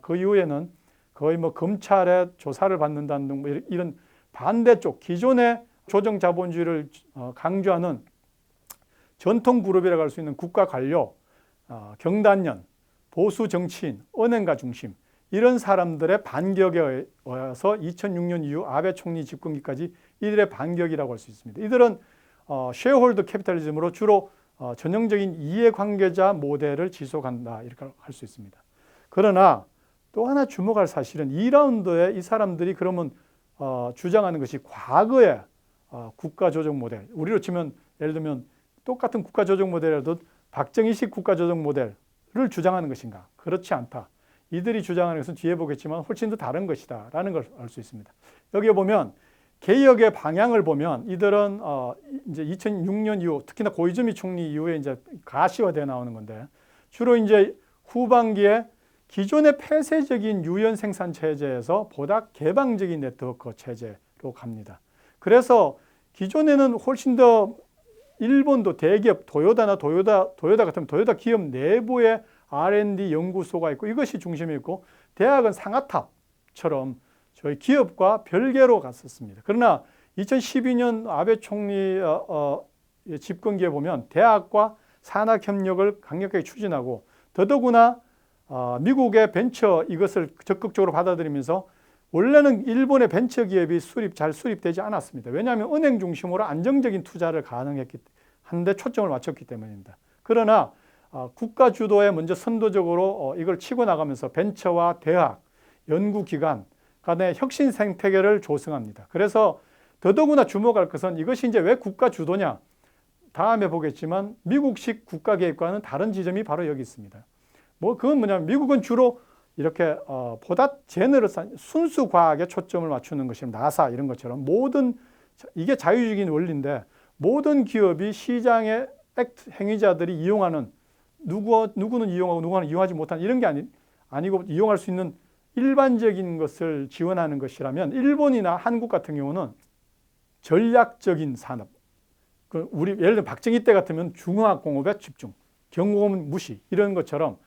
그 이후에는 거의 뭐 검찰의 조사를 받는다는 등 이런 반대쪽 기존의 조정 자본주의를 강조하는 전통 그룹이라고 할 수 있는 국가 관료, 경단련, 보수 정치인, 은행가 중심 이런 사람들의 반격에 의해서 2006년 이후 아베 총리 집권기까지 이들의 반격이라고 할 수 있습니다. 이들은 쉐어홀더 캐피탈리즘으로 주로 전형적인 이해관계자 모델을 지속한다 이렇게 할 수 있습니다. 그러나 또 하나 주목할 사실은 2라운드에 이 사람들이 그러면 주장하는 것이 과거의 국가조정 모델, 우리로 치면 예를 들면 똑같은 국가조정 모델이라도 박정희식 국가조정 모델을 주장하는 것인가? 그렇지 않다. 이들이 주장하는 것은 뒤에 보겠지만 훨씬 더 다른 것이다 라는 걸 알 수 있습니다. 여기에 보면 개혁의 방향을 보면 이들은 이제 2006년 이후 특히나 고이즈미 총리 이후에 이제 가시화되어 나오는 건데 주로 이제 후반기에 기존의 폐쇄적인 유연 생산 체제에서 보다 개방적인 네트워크 체제로 갑니다. 그래서 기존에는 훨씬 더 일본도 대기업 도요다 같으면 도요다 기업 내부에 R&D 연구소가 있고 이것이 중심이 있고 대학은 상아탑처럼 저희 기업과 별개로 갔었습니다. 그러나 2012년 아베 총리 집권기에 보면 대학과 산학협력을 강력하게 추진하고 더더구나 미국의 벤처 이것을 적극적으로 받아들이면서 원래는 일본의 벤처 기업이 잘 수립되지 않았습니다. 왜냐하면 은행 중심으로 안정적인 투자를 가능했기 한데 초점을 맞췄기 때문입니다. 그러나 국가 주도에 먼저 선도적으로 이걸 치고 나가면서 벤처와 대학, 연구기관 간의 혁신 생태계를 조성합니다. 그래서 더더구나 주목할 것은 이것이 이제 왜 국가 주도냐? 다음에 보겠지만 미국식 국가 개입과는 다른 지점이 바로 여기 있습니다. 그건 뭐냐면 미국은 주로 이렇게 보다 제너럴한 순수 과학에 초점을 맞추는 것이면 나사 이런 것처럼 이게 자유주의적인 원리인데 모든 기업이 시장의 행위자들이 이용하는 누구는 이용하고 누구는 이용하지 못하는 이런 게 아니고 이용할 수 있는 일반적인 것을 지원하는 것이라면 일본이나 한국 같은 경우는 전략적인 산업, 우리 예를 들어 박정희 때 같으면 중화학공업에 집중, 경공업은 무시 이런 것처럼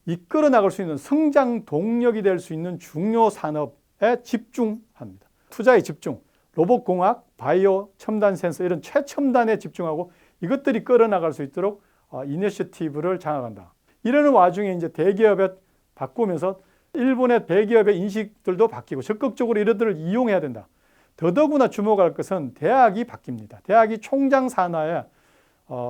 이끌어 나갈 수 있는 성장 동력이 될 수 있는 중요 산업에 집중합니다. 투자에 집중, 로봇공학, 바이오, 첨단 센서 이런 최첨단에 집중하고 이것들이 끌어 나갈 수 있도록 이니셔티브를 장악한다. 이러는 와중에 이제 대기업에 바꾸면서 일본의 대기업의 인식들도 바뀌고 적극적으로 이것들을 이용해야 된다. 더더구나 주목할 것은 대학이 바뀝니다. 대학이 총장 산하에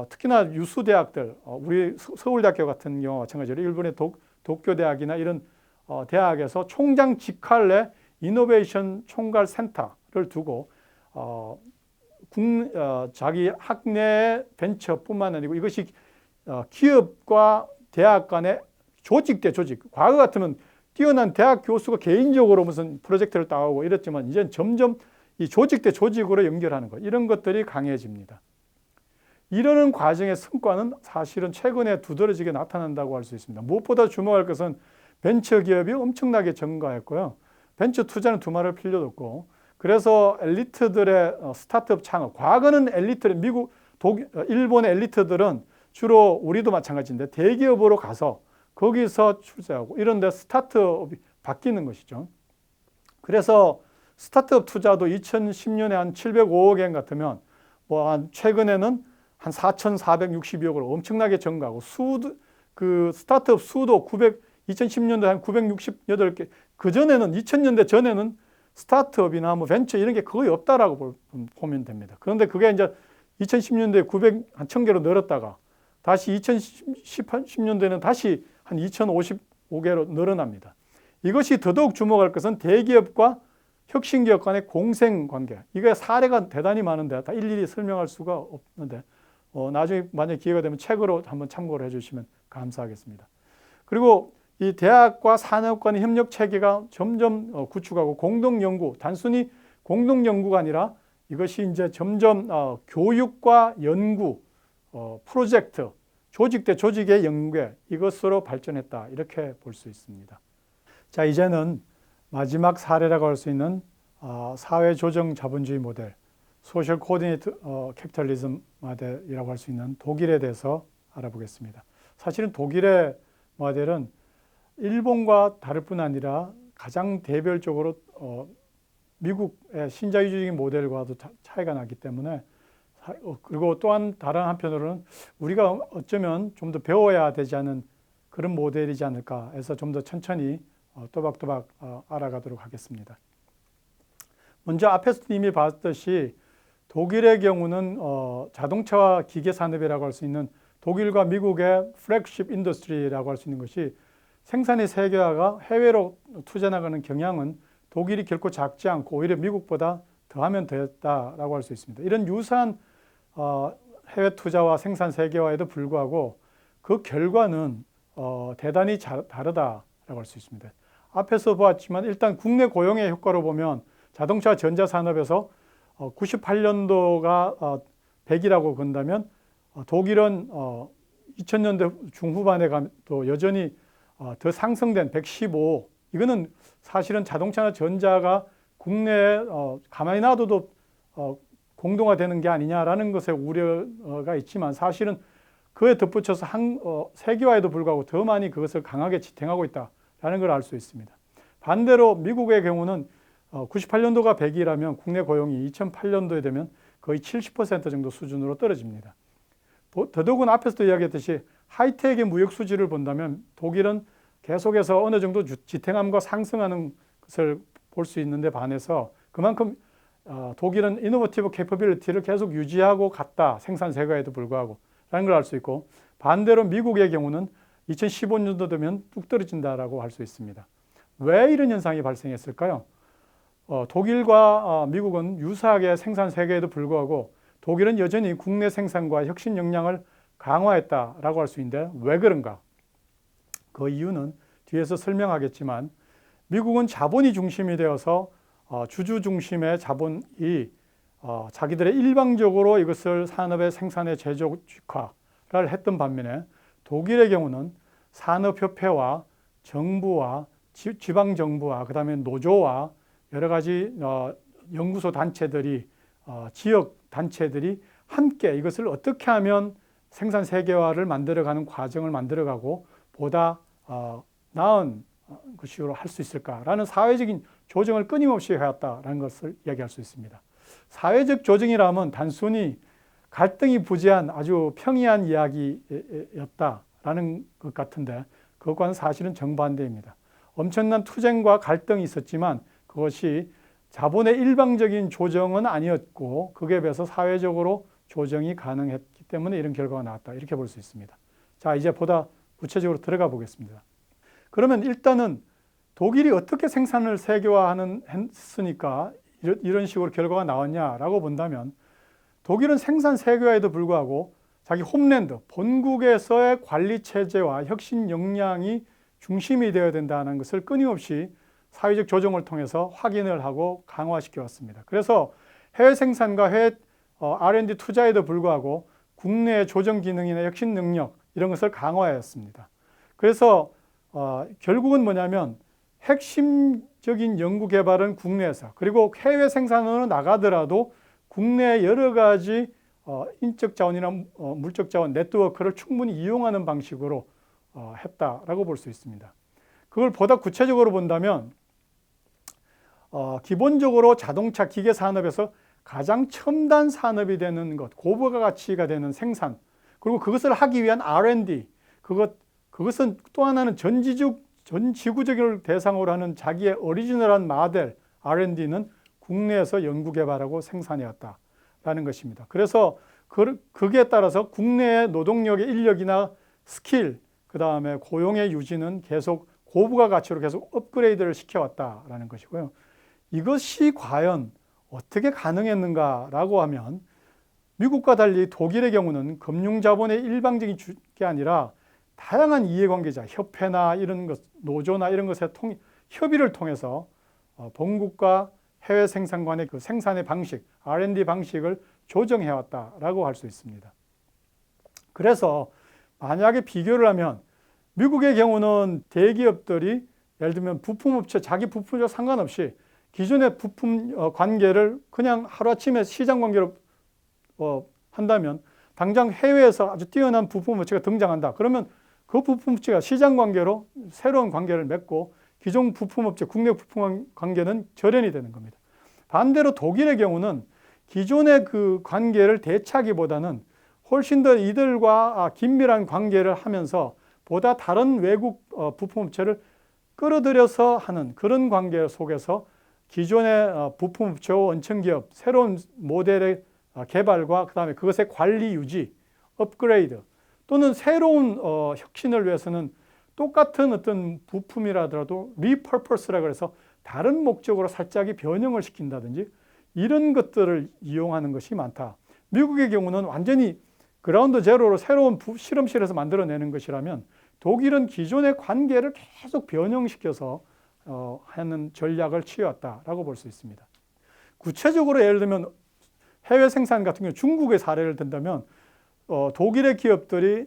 특히나 유수 대학들, 우리 서울대학교 같은 경우와 마찬가지로 일본의 도쿄대학이나 이런 대학에서 총장 직할래 이노베이션 총괄 센터를 두고 자기 학내 벤처뿐만 아니고 이것이 기업과 대학 간의 조직 대 조직. 과거 같으면 뛰어난 대학 교수가 개인적으로 무슨 프로젝트를 따오고 이랬지만 이제는 점점 이 조직 대 조직으로 연결하는 것, 이런 것들이 강해집니다. 이러는 과정의 성과는 사실은 최근에 두드러지게 나타난다고 할 수 있습니다. 무엇보다 주목할 것은 벤처기업이 엄청나게 증가했고요. 벤처 투자는 두말할 필요도 없고, 그래서 엘리트들의 스타트업 창업, 과거는 엘리트들, 일본의 엘리트들은 주로 우리도 마찬가지인데 대기업으로 가서 거기서 출세하고 이런 데 스타트업이 바뀌는 것이죠. 그래서 스타트업 투자도 2010년에 한 705억 엔 같으면 최근에는 한 4,462억으로 엄청나게 증가하고 그 스타트업 수도 2010년도에 한 968개, 그전에는 2000년대 전에는 스타트업이나 벤처 이런 게 거의 없다라고 보면 됩니다. 그런데 그게 이제 2010년도에 1000개로 늘었다가 다시 2010년도에는 다시 한 2055개로 늘어납니다. 이것이 더더욱 주목할 것은 대기업과 혁신기업 간의 공생관계. 이게 사례가 대단히 많은데 다 일일이 설명할 수가 없는데 나중에 만약 기회가 되면 책으로 한번 참고를 해주시면 감사하겠습니다. 그리고 이 대학과 산업 간의 협력 체계가 점점 구축하고 공동연구, 단순히 공동연구가 아니라 이것이 이제 점점 교육과 연구, 프로젝트, 조직 대 조직의 연계, 이것으로 발전했다. 이렇게 볼 수 있습니다. 자, 이제는 마지막 사례라고 할 수 있는 사회조정 자본주의 모델, 소셜 코디네이트 캐피탈리즘 모델이라고 할 수 있는 독일에 대해서 알아보겠습니다. 사실은 독일의 모델은 일본과 다를 뿐 아니라 가장 대별적으로 미국의 신자유주의 모델과도 차이가 나기 때문에, 그리고 또한 다른 한편으로는 우리가 어쩌면 좀 더 배워야 되지 않은 그런 모델이지 않을까 해서 좀 더 천천히 또박또박 알아가도록 하겠습니다. 먼저 앞에서 이미 봤듯이 독일의 경우는 자동차와 기계 산업이라고 할 수 있는 독일과 미국의 플래그십 인더스트리라고 할 수 있는 것이 생산의 세계화가 해외로 투자 나가는 경향은 독일이 결코 작지 않고 오히려 미국보다 더하면 더했다라고 할 수 있습니다. 이런 유사한 해외 투자와 생산 세계화에도 불구하고 그 결과는 대단히 다르다라고 할 수 있습니다. 앞에서 보았지만 일단 국내 고용의 효과로 보면 자동차 전자산업에서 98년도가 100이라고 건다면 독일은 2000년대 중후반에 가면 또 여전히 더 상승된 115. 이거는 사실은 자동차나 전자가 국내에 가만히 놔둬도 공동화되는 게 아니냐라는 것에 우려가 있지만 사실은 그에 덧붙여서 세계화에도 불구하고 더 많이 그것을 강하게 지탱하고 있다라는 걸 알 수 있습니다. 반대로 미국의 경우는 98년도가 100이라면 국내 고용이 2008년도에 되면 거의 70% 정도 수준으로 떨어집니다. 더더구나 앞에서도 이야기했듯이 하이텍의 무역 수지를 본다면 독일은 계속해서 어느 정도 지탱함과 상승하는 것을 볼 수 있는데 반해서 그만큼 독일은 이노베이티브 캐퍼빌리티를 계속 유지하고 갔다. 생산 세계화에도 불구하고 라는 걸 알 수 있고, 반대로 미국의 경우는 2015년도 되면 뚝 떨어진다라고 할 수 있습니다. 왜 이런 현상이 발생했을까요? 독일과 미국은 유사하게 생산 세계에도 불구하고 독일은 여전히 국내 생산과 혁신 역량을 강화했다라고 할 수 있는데 왜 그런가? 그 이유는 뒤에서 설명하겠지만 미국은 자본이 중심이 되어서 주주 중심의 자본이 자기들의 일방적으로 이것을 산업의 생산에 재조직화를 했던 반면에 독일의 경우는 산업협회와 정부와 지방 정부와 그다음에 노조와 여러 가지 연구소 단체들이 지역 단체들이 함께 이것을 어떻게 하면 생산 세계화를 만들어가는 과정을 만들어가고 보다 나은 것으로 할 수 있을까라는 사회적인 조정을 끊임없이 해왔다라는 것을 이야기할 수 있습니다. 사회적 조정이라면 단순히 갈등이 부재한 아주 평이한 이야기였다라는 것 같은데 그것과는 사실은 정반대입니다. 엄청난 투쟁과 갈등이 있었지만 그것이 자본의 일방적인 조정은 아니었고 그에 비해서 사회적으로 조정이 가능했기 때문에 이런 결과가 나왔다 이렇게 볼 수 있습니다. 자, 이제 보다 구체적으로 들어가 보겠습니다. 그러면 일단은 독일이 어떻게 생산을 세계화했으니까 이런 식으로 결과가 나왔냐라고 본다면 독일은 생산 세계화에도 불구하고 자기 홈랜드, 본국에서의 관리 체제와 혁신 역량이 중심이 되어야 된다는 것을 끊임없이 사회적 조정을 통해서 확인을 하고 강화시켜 왔습니다. 그래서 해외 생산과 해외 R&D 투자에도 불구하고 국내의 조정 기능이나 혁신 능력 이런 것을 강화했습니다. 그래서 결국은 뭐냐면 핵심적인 연구 개발은 국내에서 그리고 해외 생산으로 나가더라도 국내의 여러 가지 인적 자원이나 물적 자원 네트워크를 충분히 이용하는 방식으로 했다라고 볼 수 있습니다. 그걸 보다 구체적으로 본다면 기본적으로 자동차 기계 산업에서 가장 첨단 산업이 되는 것, 고부가 가치가 되는 생산, 그리고 그것을 하기 위한 R&D, 그것은 또 하나는 전 지구적을 대상으로 하는 자기의 오리지널한 모델 R&D는 국내에서 연구 개발하고 생산해왔다라는 것입니다. 그래서 거기에 따라서 국내의 노동력의 인력이나 스킬, 그 다음에 고용의 유지는 계속 고부가 가치로 계속 업그레이드를 시켜왔다라는 것이고요. 이것이 과연 어떻게 가능했는가라고 하면 미국과 달리 독일의 경우는 금융자본의 일방적인 게 아니라 다양한 이해관계자, 협회나 이런 것, 노조나 이런 것의 협의를 통해서 본국과 해외 생산 간의 그 생산의 방식, R&D 방식을 조정해왔다라고 할 수 있습니다. 그래서 만약에 비교를 하면 미국의 경우는 대기업들이 예를 들면 부품업체, 자기 부품과 상관없이 기존의 부품 관계를 그냥 하루아침에 시장 관계로 한다면 당장 해외에서 아주 뛰어난 부품업체가 등장한다. 그러면 그 부품업체가 시장 관계로 새로운 관계를 맺고 기존 부품업체, 국내 부품 관계는 절연이 되는 겁니다. 반대로 독일의 경우는 기존의 그 관계를 대체하기보다는 훨씬 더 이들과 긴밀한 관계를 하면서 보다 다른 외국 부품업체를 끌어들여서 하는 그런 관계 속에서 기존의 부품업체와 원청기업, 새로운 모델의 개발과 그다음에 그것의 관리 유지, 업그레이드 또는 새로운 혁신을 위해서는 똑같은 어떤 부품이라더라도 리퍼퍼스라고 해서 다른 목적으로 살짝이 변형을 시킨다든지 이런 것들을 이용하는 것이 많다. 미국의 경우는 완전히 그라운드 제로로 새로운 실험실에서 만들어내는 것이라면 독일은 기존의 관계를 계속 변형시켜서 하는 전략을 취해왔다라고 볼 수 있습니다. 구체적으로 예를 들면 해외 생산 같은 경우 중국의 사례를 든다면 독일의 기업들이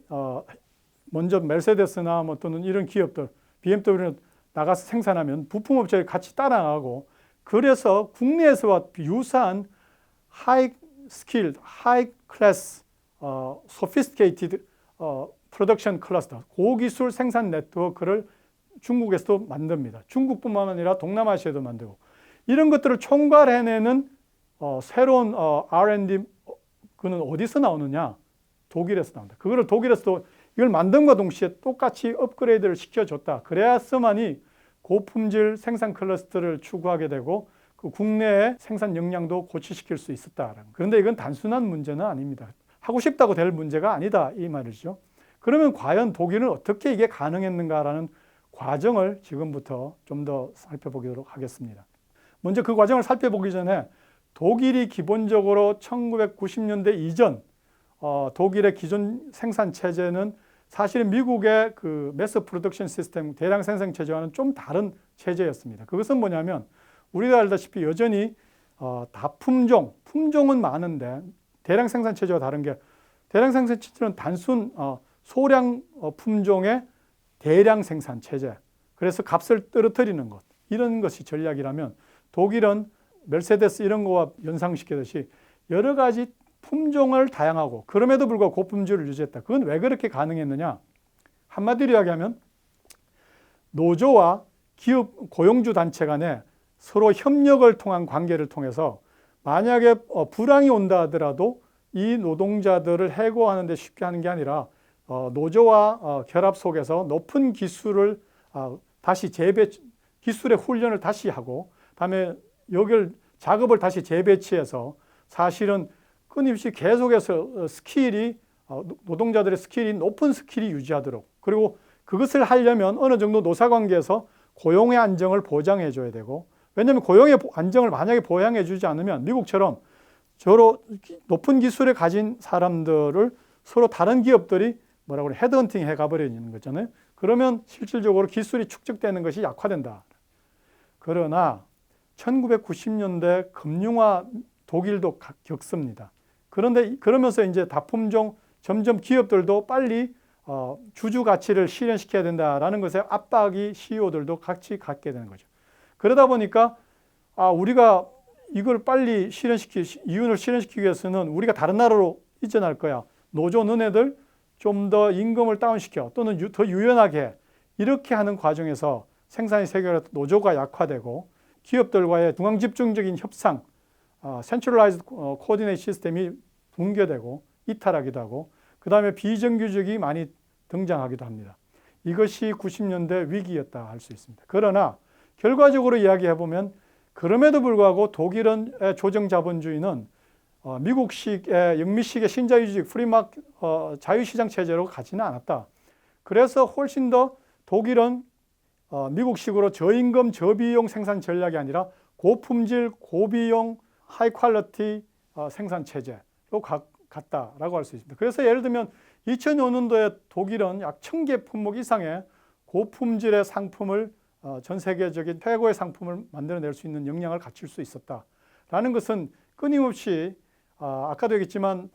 먼저 메르세데스나 또는 이런 기업들, BMW는 나가서 생산하면 부품업체를 같이 따라가고 그래서 국내에서와 유사한 하이 스킬, 하이 클래스, 소피스티케이티드 프로덕션 클러스터, 고기술 생산 네트워크를 중국에서도 만듭니다. 중국뿐만 아니라 동남아시아도 만들고 이런 것들을 총괄해내는 새로운 R&D 그는 어디서 나오느냐? 독일에서 나온다. 그거를 독일에서도 이걸 만듦과 동시에 똑같이 업그레이드를 시켜줬다. 그래야서만이 고품질 생산 클러스터를 추구하게 되고 그 국내의 생산 역량도 고취시킬 수 있었다. 그런데 이건 단순한 문제는 아닙니다. 하고 싶다고 될 문제가 아니다 이 말이죠. 그러면 과연 독일은 어떻게 이게 가능했는가라는 과정을 지금부터 좀 더 살펴보도록 하겠습니다. 먼저 그 과정을 살펴보기 전에 독일이 기본적으로 1990년대 이전 독일의 기존 생산 체제는 사실은 미국의 그 매스 프로덕션 시스템, 대량 생산 체제와는 좀 다른 체제였습니다. 그것은 뭐냐면 우리가 알다시피 여전히 품종은 많은데 대량 생산 체제와 다른 게 대량 생산 체제는 단순 소량 품종의 대량 생산 체제. 그래서 값을 떨어뜨리는 것, 이런 것이 전략이라면 독일은 메르세데스 이런 거와 연상시키듯이 여러 가지 품종을 다양하고 그럼에도 불구하고 고품질을 유지했다. 그건 왜 그렇게 가능했느냐? 한마디로 이야기하면 노조와 기업 고용주 단체 간에 서로 협력을 통한 관계를 통해서 만약에 불황이 온다 하더라도 이 노동자들을 해고하는 데 쉽게 하는 게 아니라 노조와 결합 속에서 높은 기술을 다시 기술의 훈련을 다시 하고 다음에 여길 작업을 다시 재배치해서 사실은 끊임없이 계속해서 노동자들의 스킬이 높은 스킬이 유지하도록, 그리고 그것을 하려면 어느 정도 노사관계에서 고용의 안정을 보장해 줘야 되고, 왜냐하면 고용의 안정을 만약에 보장해 주지 않으면 미국처럼 저로 높은 기술을 가진 사람들을 서로 다른 기업들이 뭐라고 그래 헤드헌팅 해 가버리는 거잖아요. 그러면 실질적으로 기술이 축적되는 것이 약화된다. 그러나 1990년대 금융화 독일도 겪습니다. 그런데 그러면서 이제 다품종 점점 기업들도 빨리 주주 가치를 실현시켜야 된다라는 것에 압박이 CEO들도 같이 갖게 되는 거죠. 그러다 보니까 우리가 이걸 빨리 이윤을 실현시키기 위해서는 우리가 다른 나라로 이전할 거야. 노조 너네들 좀 더 임금을 다운시켜 또는 더 유연하게 이렇게 하는 과정에서 생산의 세계가 노조가 약화되고 기업들과의 중앙집중적인 협상, 센트럴라이즈드 코디네이트 시스템이 붕괴되고 이탈하기도 하고 그 다음에 비정규직이 많이 등장하기도 합니다. 이것이 90년대 위기였다 할 수 있습니다. 그러나 결과적으로 이야기해보면 그럼에도 불구하고 독일의 조정자본주의는 미국식의 영미식의 신자유주의 자유시장 체제로 가지는 않았다. 그래서 훨씬 더 독일은 미국식으로 저임금 저비용 생산 전략이 아니라 고품질 고비용 하이 퀄리티 생산 체제로 갔다라고 할 수 있습니다. 그래서 예를 들면 2005년도에 독일은 약 1000개 품목 이상의 고품질의 상품을 전 세계적인 최고의 상품을 만들어낼 수 있는 역량을 갖출 수 있었다라는 것은 끊임없이 아까도 얘기했지만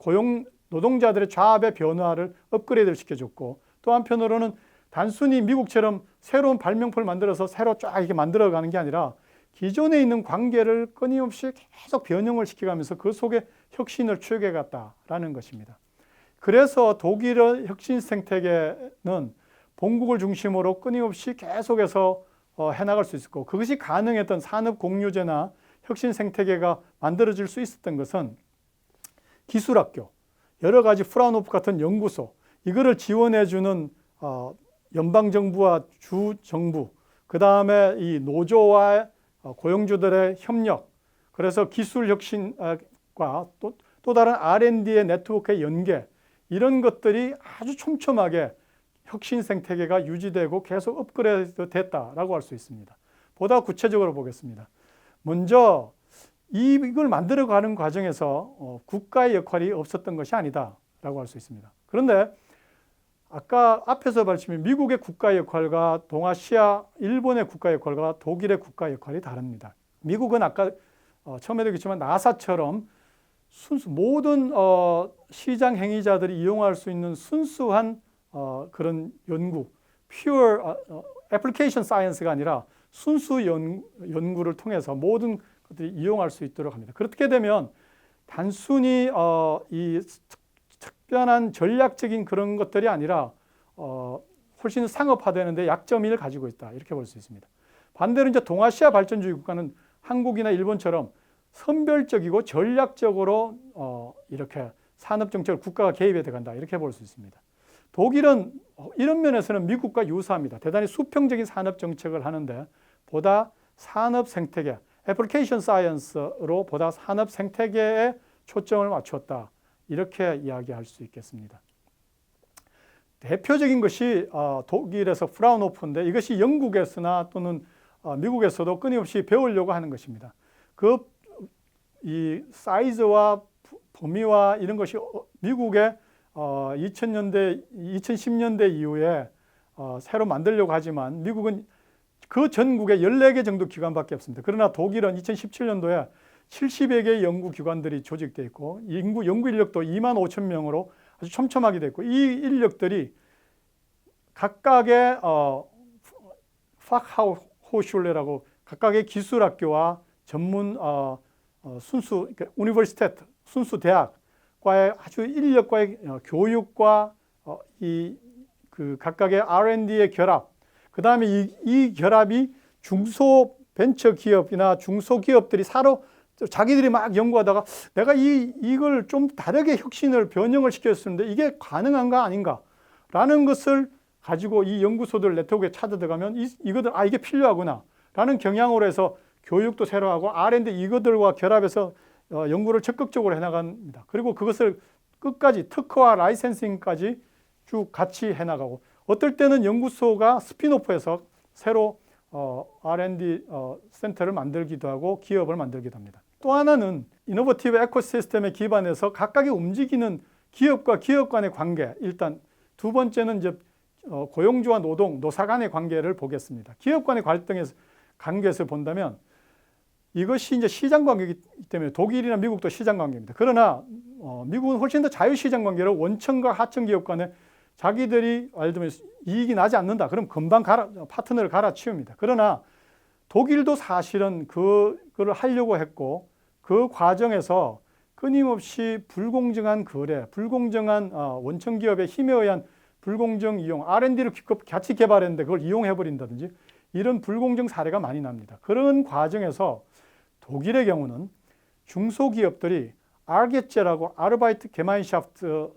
노동자들의 좌합의 변화를 업그레이드를 시켜줬고 또 한편으로는 단순히 미국처럼 새로운 발명품을 만들어서 새로 쫙 이렇게 만들어가는 게 아니라 기존에 있는 관계를 끊임없이 계속 변형을 시켜가면서 그 속에 혁신을 추격해갔다라는 것입니다. 그래서 독일의 혁신 생태계는 본국을 중심으로 끊임없이 계속해서 해나갈 수 있었고 그것이 가능했던 산업공유제나 혁신 생태계가 만들어질 수 있었던 것은 기술학교, 여러 가지 프라운호프 같은 연구소, 이거를 지원해주는 연방정부와 주정부, 그 다음에 이 노조와 고용주들의 협력, 그래서 기술혁신과 또 다른 R&D의 네트워크의 연계, 이런 것들이 아주 촘촘하게 혁신 생태계가 유지되고 계속 업그레이드 됐다라고 할 수 있습니다. 보다 구체적으로 보겠습니다. 먼저 이걸 만들어가는 과정에서 국가의 역할이 없었던 것이 아니다라고 할 수 있습니다. 그런데 아까 앞에서 말씀드린 미국의 국가 역할과 동아시아, 일본의 국가 역할과 독일의 국가 역할이 다릅니다. 미국은 아까 처음에도 얘기했지만 나사처럼 모든 시장 행위자들이 이용할 수 있는 순수한 그런 연구, pure application science가 아니라 순수 연구를 통해서 모든 것들이 이용할 수 있도록 합니다. 그렇게 되면 단순히 이 특별한 전략적인 그런 것들이 아니라 훨씬 상업화되는데 약점을 가지고 있다 이렇게 볼 수 있습니다. 반대로 이제 동아시아 발전주의 국가는 한국이나 일본처럼 선별적이고 전략적으로 이렇게 산업 정책을 국가가 개입해 들어간다 이렇게 볼 수 있습니다. 독일은 이런 면에서는 미국과 유사합니다. 대단히 수평적인 산업 정책을 하는데 보다 산업 생태계, 애플리케이션 사이언스로 보다 산업 생태계에 초점을 맞추었다. 이렇게 이야기할 수 있겠습니다. 대표적인 것이 독일에서 프라운호프인데 이것이 영국에서나 또는 미국에서도 끊임없이 배우려고 하는 것입니다. 이 사이즈와 범위와 이런 것이 미국의 2010년대 이후에 새로 만들려고 하지만 미국은 그 전국에 14개 정도 기관밖에 없습니다. 그러나 독일은 2017년도에 70여 개의 연구기관들이 조직되어 있고 연구 인력도 2만 5천 명으로 아주 촘촘하게 되어 있고 이 인력들이 각각의 파크하우슈레라고 각각의 기술학교와 전문 순수 그러니까 우니버시테트 순수 대학과의 아주 인력과의 교육과 그 각각의 R&D의 결합, 그 다음에 이 결합이 중소 벤처 기업이나 중소기업들이 자기들이 막 연구하다가 내가 이걸 좀 다르게 혁신을 변형을 시켰었는데 이게 가능한가 아닌가 라는 것을 가지고 이 연구소들 네트워크에 찾아들어가면 이거들 이게 필요하구나 라는 경향으로 해서 교육도 새로 하고 R&D 이것들과 결합해서 연구를 적극적으로 해나갑니다. 그리고 그것을 끝까지 특허와 라이센싱까지 쭉 같이 해나가고 어떨 때는 연구소가 스핀오프해서 새로 R&D 센터를 만들기도 하고 기업을 만들기도 합니다. 또 하나는 이노버티브 에코시스템에 기반해서 각각의 움직이는 기업과 기업 간의 관계, 일단 두 번째는 이제 고용주와 노사 간의 관계를 보겠습니다. 기업 간의 관계에서 본다면 이것이 이제 시장 관계이기 때문에 독일이나 미국도 시장 관계입니다. 그러나 미국은 훨씬 더 자유시장 관계로 원청과 하청 기업 간에 자기들이 예를 들면 이익이 나지 않는다. 그럼 금방 파트너를 갈아치웁니다. 그러나 독일도 사실은 그걸 하려고 했고 그 과정에서 끊임없이 불공정한 거래, 불공정한 원청 기업의 힘에 의한 불공정 이용, R&D를 같이 개발했는데 그걸 이용해버린다든지 이런 불공정 사례가 많이 납니다. 그런 과정에서 독일의 경우는 중소기업들이 아르게제라고 아르바이트 게마인샤프트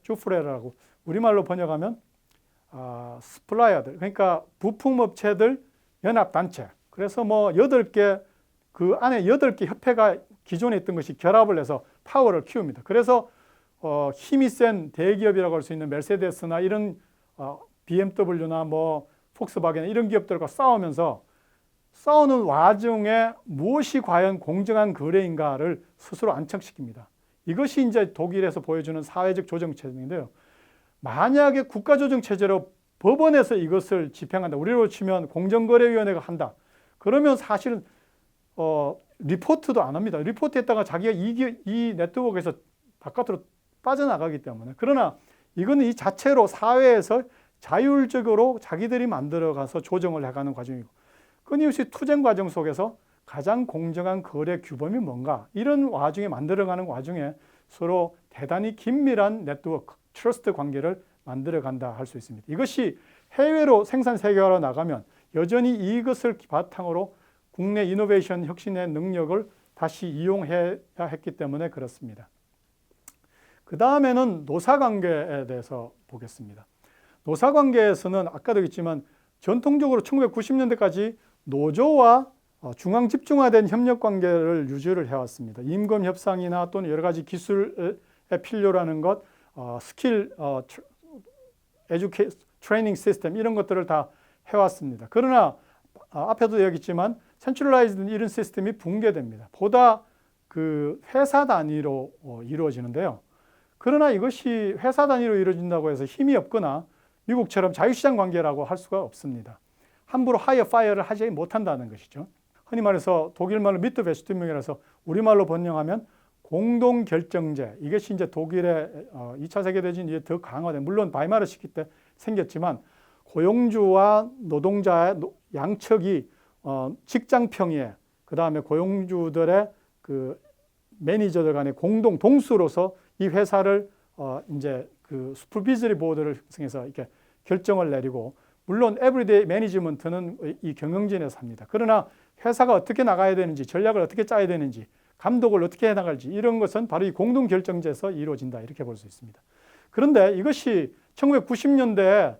주프레라고 우리말로 번역하면 스플라이어들 그러니까 부품업체들 연합단체 그래서 뭐 8개 그 안에 8개 협회가 기존에 있던 것이 결합을 해서 파워를 키웁니다. 그래서 힘이 센 대기업이라고 할 수 있는 메르세데스나 이런 BMW나 뭐 폭스바겐 이런 기업들과 싸우는 와중에 무엇이 과연 공정한 거래인가를 스스로 안착시킵니다. 이것이 이제 독일에서 보여주는 사회적 조정체제인데요. 만약에 국가조정체제로 법원에서 이것을 집행한다. 우리로 치면 공정거래위원회가 한다. 그러면 사실은 리포트도 안 합니다. 리포트했다가 자기가 이 네트워크에서 바깥으로 빠져나가기 때문에. 그러나 이거는 이 자체로 사회에서 자율적으로 자기들이 만들어가서 조정을 해가는 과정이고 끊임없이 투쟁 과정 속에서 가장 공정한 거래 규범이 뭔가 이런 와중에 만들어가는 와중에 서로 대단히 긴밀한 네트워크, 트러스트 관계를 만들어간다 할 수 있습니다. 이것이 해외로 생산 세계화로 나가면 여전히 이것을 바탕으로 국내 이노베이션 혁신의 능력을 다시 이용해야 했기 때문에 그렇습니다. 그 다음에는 노사관계에 대해서 보겠습니다. 노사관계에서는 아까도 있지만 전통적으로 1990년대까지 노조와 중앙집중화된 협력관계를 유지를 해왔습니다. 임금 협상이나 또는 여러 가지 기술에 필요로 하는 것, 스킬, 트레이닝 시스템 이런 것들을 다 해왔습니다. 그러나 앞에도 얘기했지만 센트럴라이즈드 이런 시스템이 붕괴됩니다. 보다 그 회사 단위로 이루어지는데요. 그러나 이것이 회사 단위로 이루어진다고 해서 힘이 없거나 미국처럼 자유시장 관계라고 할 수가 없습니다. 함부로 하이어 파이어를 하지 못한다는 것이죠. 흔히 말해서 독일말로 미트베스트밍이라서 우리말로 번역하면 공동결정제. 이것이 이제 독일의 2차 세계대전 이후에 더 강화된, 물론 바이마르 시기 때 생겼지만 고용주와 노동자의 양측이 직장 평의에, 그 다음에 고용주들의 그 매니저들 간의 동수로서 이 회사를 이제 그 슈퍼비저리 보드를 형성해서 이렇게 결정을 내리고, 물론 에브리데이 매니지먼트는 이 경영진에서 합니다. 그러나 회사가 어떻게 나가야 되는지, 전략을 어떻게 짜야 되는지, 감독을 어떻게 해나갈지 이런 것은 바로 이 공동결정제에서 이루어진다 이렇게 볼 수 있습니다. 그런데 이것이 1990년대에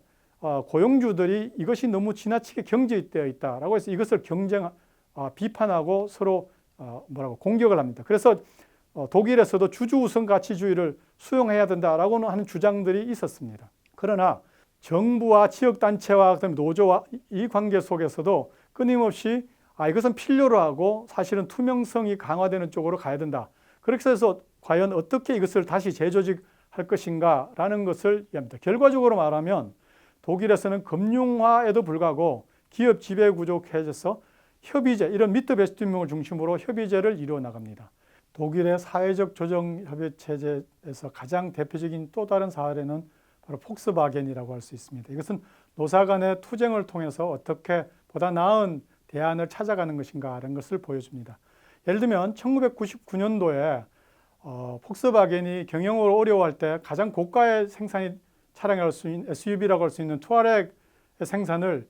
고용주들이 이것이 너무 지나치게 경직되어 있다라고 해서 이것을 비판하고 서로 공격을 합니다. 그래서 독일에서도 주주우선 가치주의를 수용해야 된다라고는 하는 주장들이 있었습니다. 그러나 정부와 지역단체와 그다음에 노조와 이 관계 속에서도 끊임없이 이것은 필요로 하고 사실은 투명성이 강화되는 쪽으로 가야 된다. 그렇게 해서 과연 어떻게 이것을 다시 재조직할 것인가라는 것을 얘기합니다. 결과적으로 말하면 독일에서는 금융화에도 불구하고 기업 지배 구조해져서 협의제, 이런 미트베스트밍을 중심으로 협의제를 이루어 나갑니다. 독일의 사회적 조정 협의 체제에서 가장 대표적인 또 다른 사례는 바로 폭스바겐이라고 할 수 있습니다. 이것은 노사 간의 투쟁을 통해서 어떻게 보다 나은 대안을 찾아가는 것인가라는 것을 보여줍니다. 예를 들면 1999년도에 폭스바겐이 경영을 어려워할 때 가장 고가의 생산이 차량이라고 할 수 있는 SUV라고 할 수 있는 투아렉의 생산을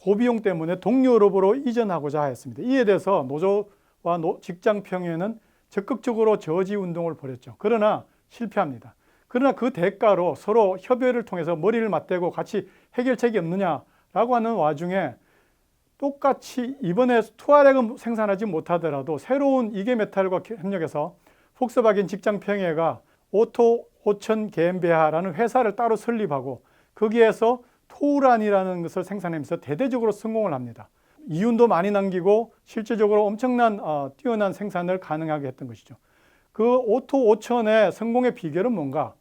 고비용 때문에 동유럽으로 이전하고자 했습니다. 이에 대해서 노조와 직장평의회는 적극적으로 저지 운동을 벌였죠. 그러나 실패합니다. 그러나 그 대가로 서로 협의를 통해서 머리를 맞대고 같이 해결책이 없느냐라고 하는 와중에 똑같이 이번에 투아렉은 생산하지 못하더라도 새로운 이계메탈과 협력해서 폭스바겐 직장평의회가 오토 5000 GmbH라는 회사를 따로 설립하고 거기에서 토우란이라는 것을 생산하면서 대대적으로 성공을 합니다. 이윤도 많이 남기고 실질적으로 엄청난 뛰어난 생산을 가능하게 했던 것이죠. 그 오토 5000의 성공의 비결은 뭔가?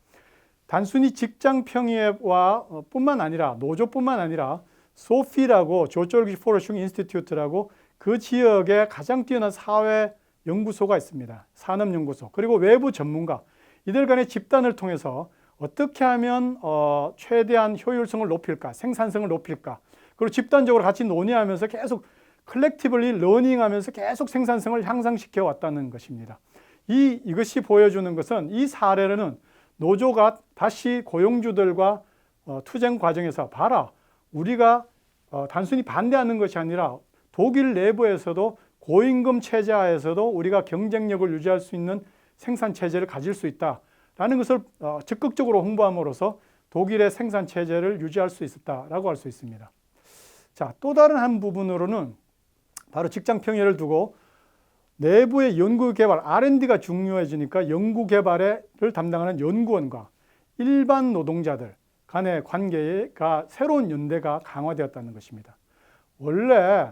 단순히 직장평의회와 뿐만 아니라 노조뿐만 아니라 소피라고 조지오지 포러싱 인스티튜트라고 그 지역에 가장 뛰어난 사회 연구소가 있습니다. 산업연구소 그리고 외부 전문가 이들 간의 집단을 통해서 어떻게 하면 최대한 효율성을 높일까, 생산성을 높일까, 그리고 집단적으로 같이 논의하면서 계속 컬렉티블리 러닝하면서 계속 생산성을 향상시켜 왔다는 것입니다. 이것이 보여주는 것은 이 사례로는 노조가 다시 고용주들과 투쟁 과정에서 봐라, 우리가 단순히 반대하는 것이 아니라 독일 내부에서도 고임금 체제 하에서도 우리가 경쟁력을 유지할 수 있는 생산 체제를 가질 수 있다라는 것을 적극적으로 홍보함으로써 독일의 생산 체제를 유지할 수 있었다라고 할 수 있습니다. 자, 또 다른 한 부분으로는 바로 직장평의회를 두고 내부의 연구개발, R&D가 중요해지니까 연구개발을 담당하는 연구원과 일반 노동자들 간의 관계가 새로운 연대가 강화되었다는 것입니다. 원래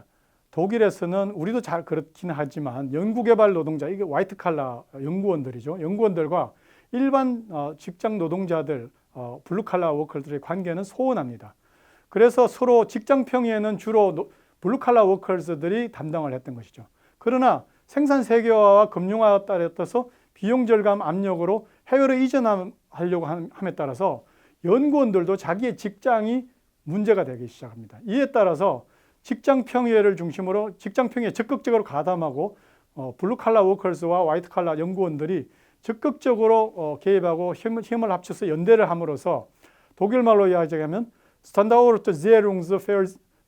독일에서는 우리도 잘 그렇긴 하지만 연구개발 노동자, 이게 화이트 칼라 연구원들이죠. 연구원들과 일반 직장 노동자들, 블루 칼라 워커들의 관계는 소원합니다. 그래서 서로 직장평의회는 주로 블루 칼라 워커들이 담당을 했던 것이죠. 그러나 생산 세계화와 금융화에 따라서 비용 절감 압력으로 해외로 이전하려고 함에 따라서 연구원들도 자기의 직장이 문제가 되기 시작합니다. 이에 따라서 직장평의회를 중심으로 직장평의회에 적극적으로 가담하고 블루칼라 워커스와 화이트칼라 연구원들이 적극적으로 개입하고 힘을 합쳐서 연대를 함으로써 독일말로 이야기하면 스탄다우르트 제룽스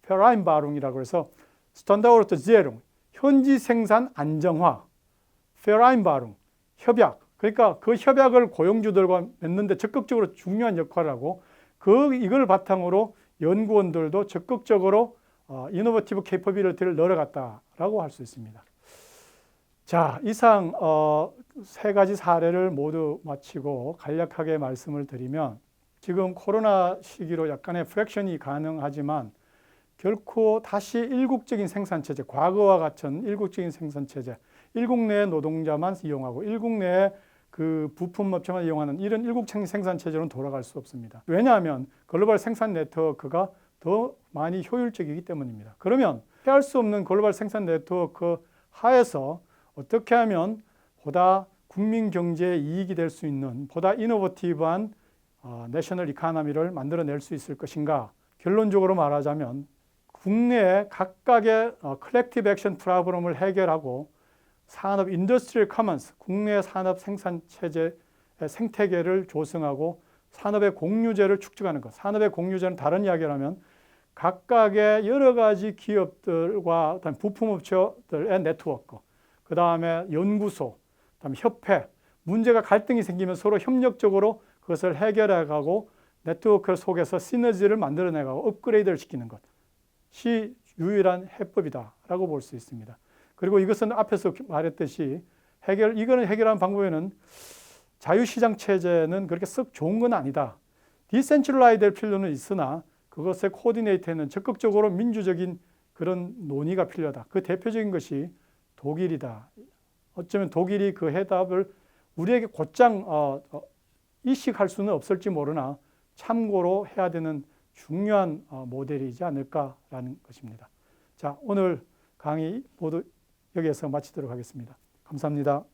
페라인바룽이라고 해서 스탄다우르트 제룽, 현지 생산 안정화, 페라인바룽, 협약. 그러니까 그 협약을 고용주들과 맺는데 적극적으로 중요한 역할을 하고 이걸 바탕으로 연구원들도 적극적으로 이노베이티브 캐퍼빌리티를 늘어갔다라고 할 수 있습니다. 자, 이상 세 가지 사례를 모두 마치고 간략하게 말씀을 드리면 지금 코로나 시기로 약간의 프랙션이 가능하지만 결코 다시 일국적인 생산체제, 과거와 같은 일국적인 생산체제, 일국 내 노동자만 이용하고 일국 내 그 부품업체만 이용하는 이런 일국적인 생산체제로는 돌아갈 수 없습니다. 왜냐하면 글로벌 생산 네트워크가 더 많이 효율적이기 때문입니다. 그러면 피할 수 없는 글로벌 생산 네트워크 하에서 어떻게 하면 보다 국민 경제에 이익이 될 수 있는 보다 이노베이티브한 내셔널 이코노미를 만들어낼 수 있을 것인가? 결론적으로 말하자면 국내에 각각의 컬렉티브 액션 프로그램을 해결하고 산업 인더스트리얼 커먼스, 국내 산업 생산 체제의 생태계를 조성하고 산업의 공유제를 축적하는 것. 산업의 공유제는 다른 이야기를 하면 각각의 여러 가지 기업들과 부품업체들의 네트워크, 그 다음에 연구소, 그다음에 협회, 문제가 갈등이 생기면 서로 협력적으로 그것을 해결해가고 네트워크 속에서 시너지를 만들어내가고 업그레이드를 시키는 것이 유일한 해법이다라고 볼 수 있습니다. 그리고 이것은 앞에서 말했듯이 이거는 해결하는 방법에는 자유시장 체제는 그렇게 썩 좋은 건 아니다. 디센트럴라이즈 될 필요는 있으나 그것에 코디네이트하는 적극적으로 민주적인 그런 논의가 필요하다. 그 대표적인 것이 독일이다. 어쩌면 독일이 그 해답을 우리에게 곧장 이식할 수는 없을지 모르나 참고로 해야 되는 중요한 모델이지 않을까라는 것입니다. 자, 오늘 강의 모두 여기에서 마치도록 하겠습니다. 감사합니다.